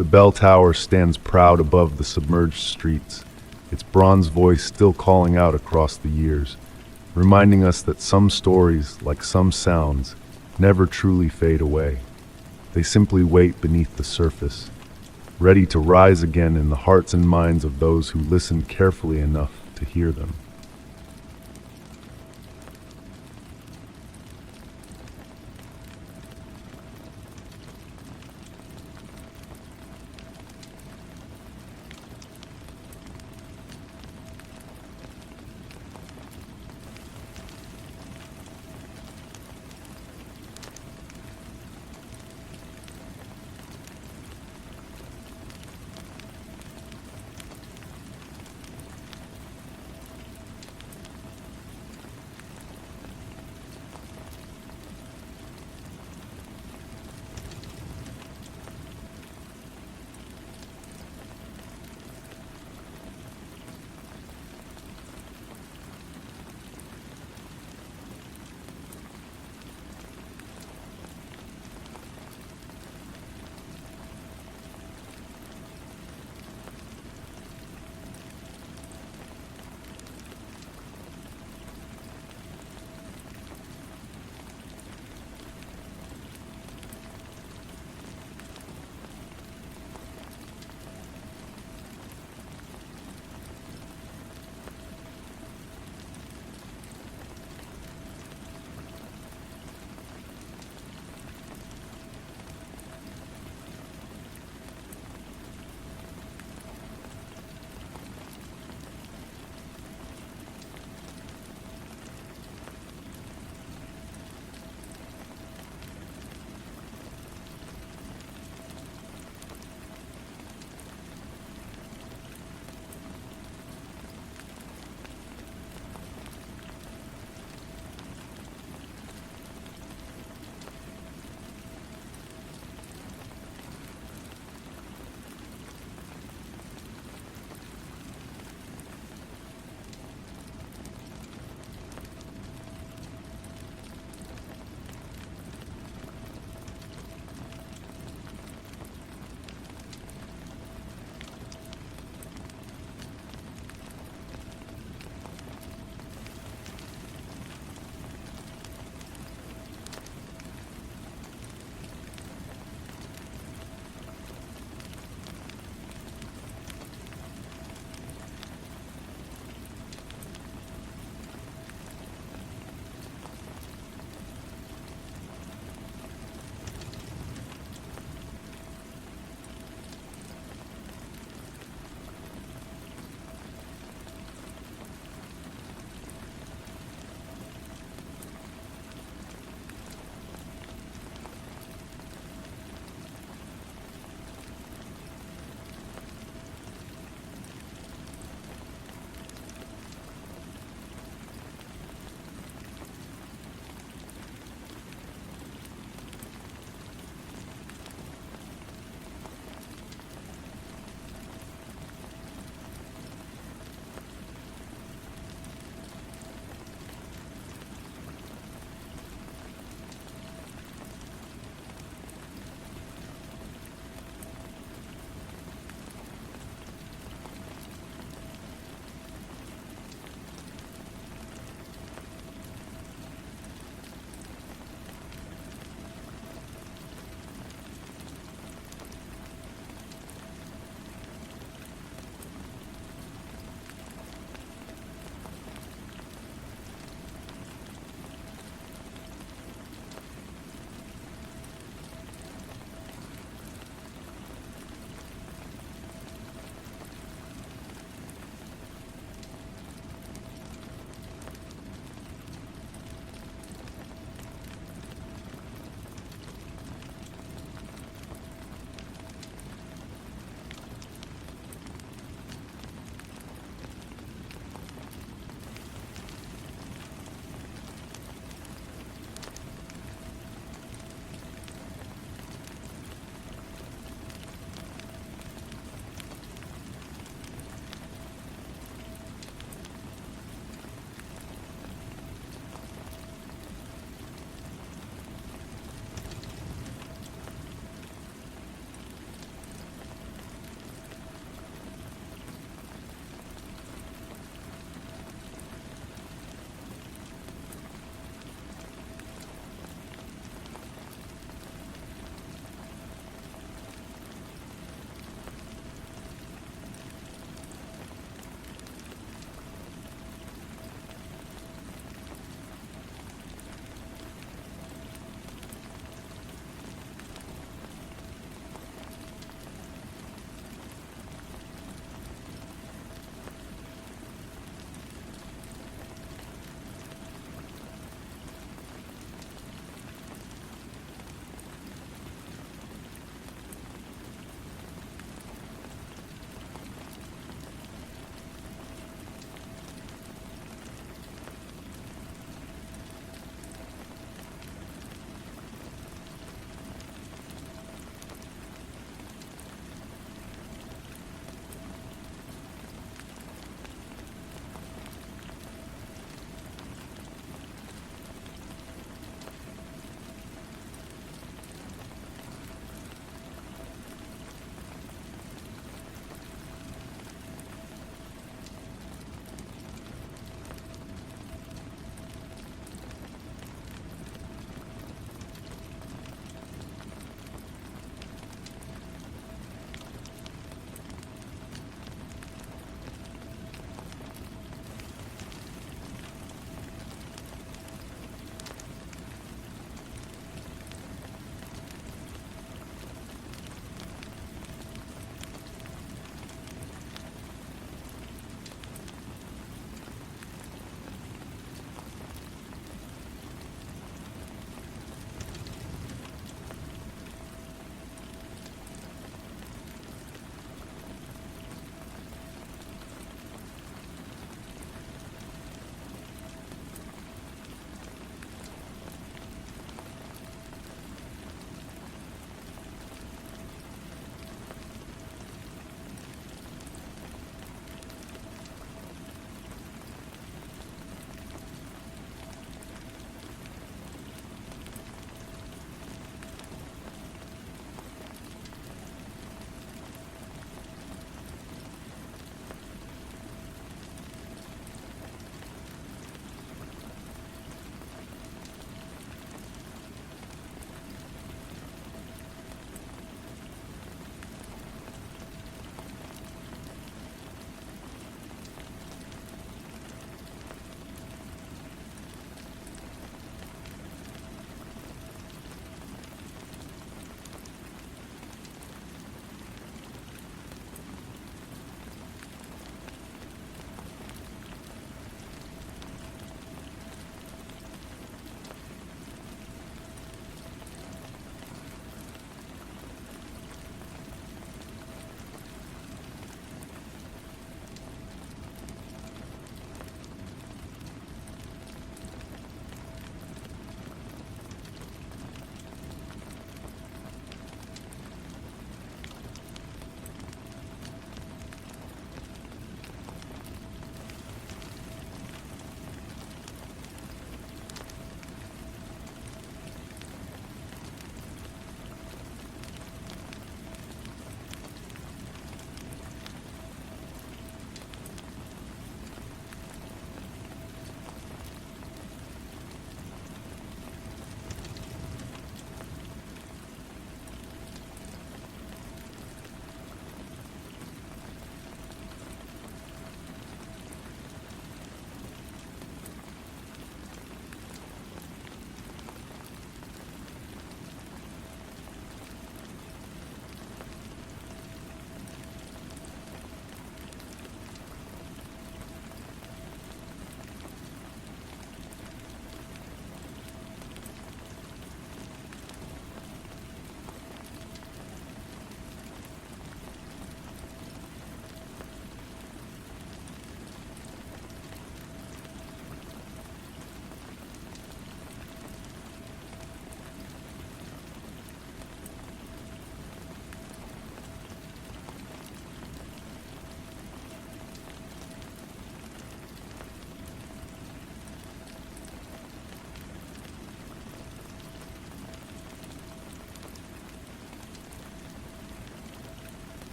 The bell tower stands proud above the submerged streets, its bronze voice still calling out across the years, reminding us that some stories, like some sounds, never truly fade away. They simply wait beneath the surface, ready to rise again in the hearts and minds of those who listen carefully enough to hear them.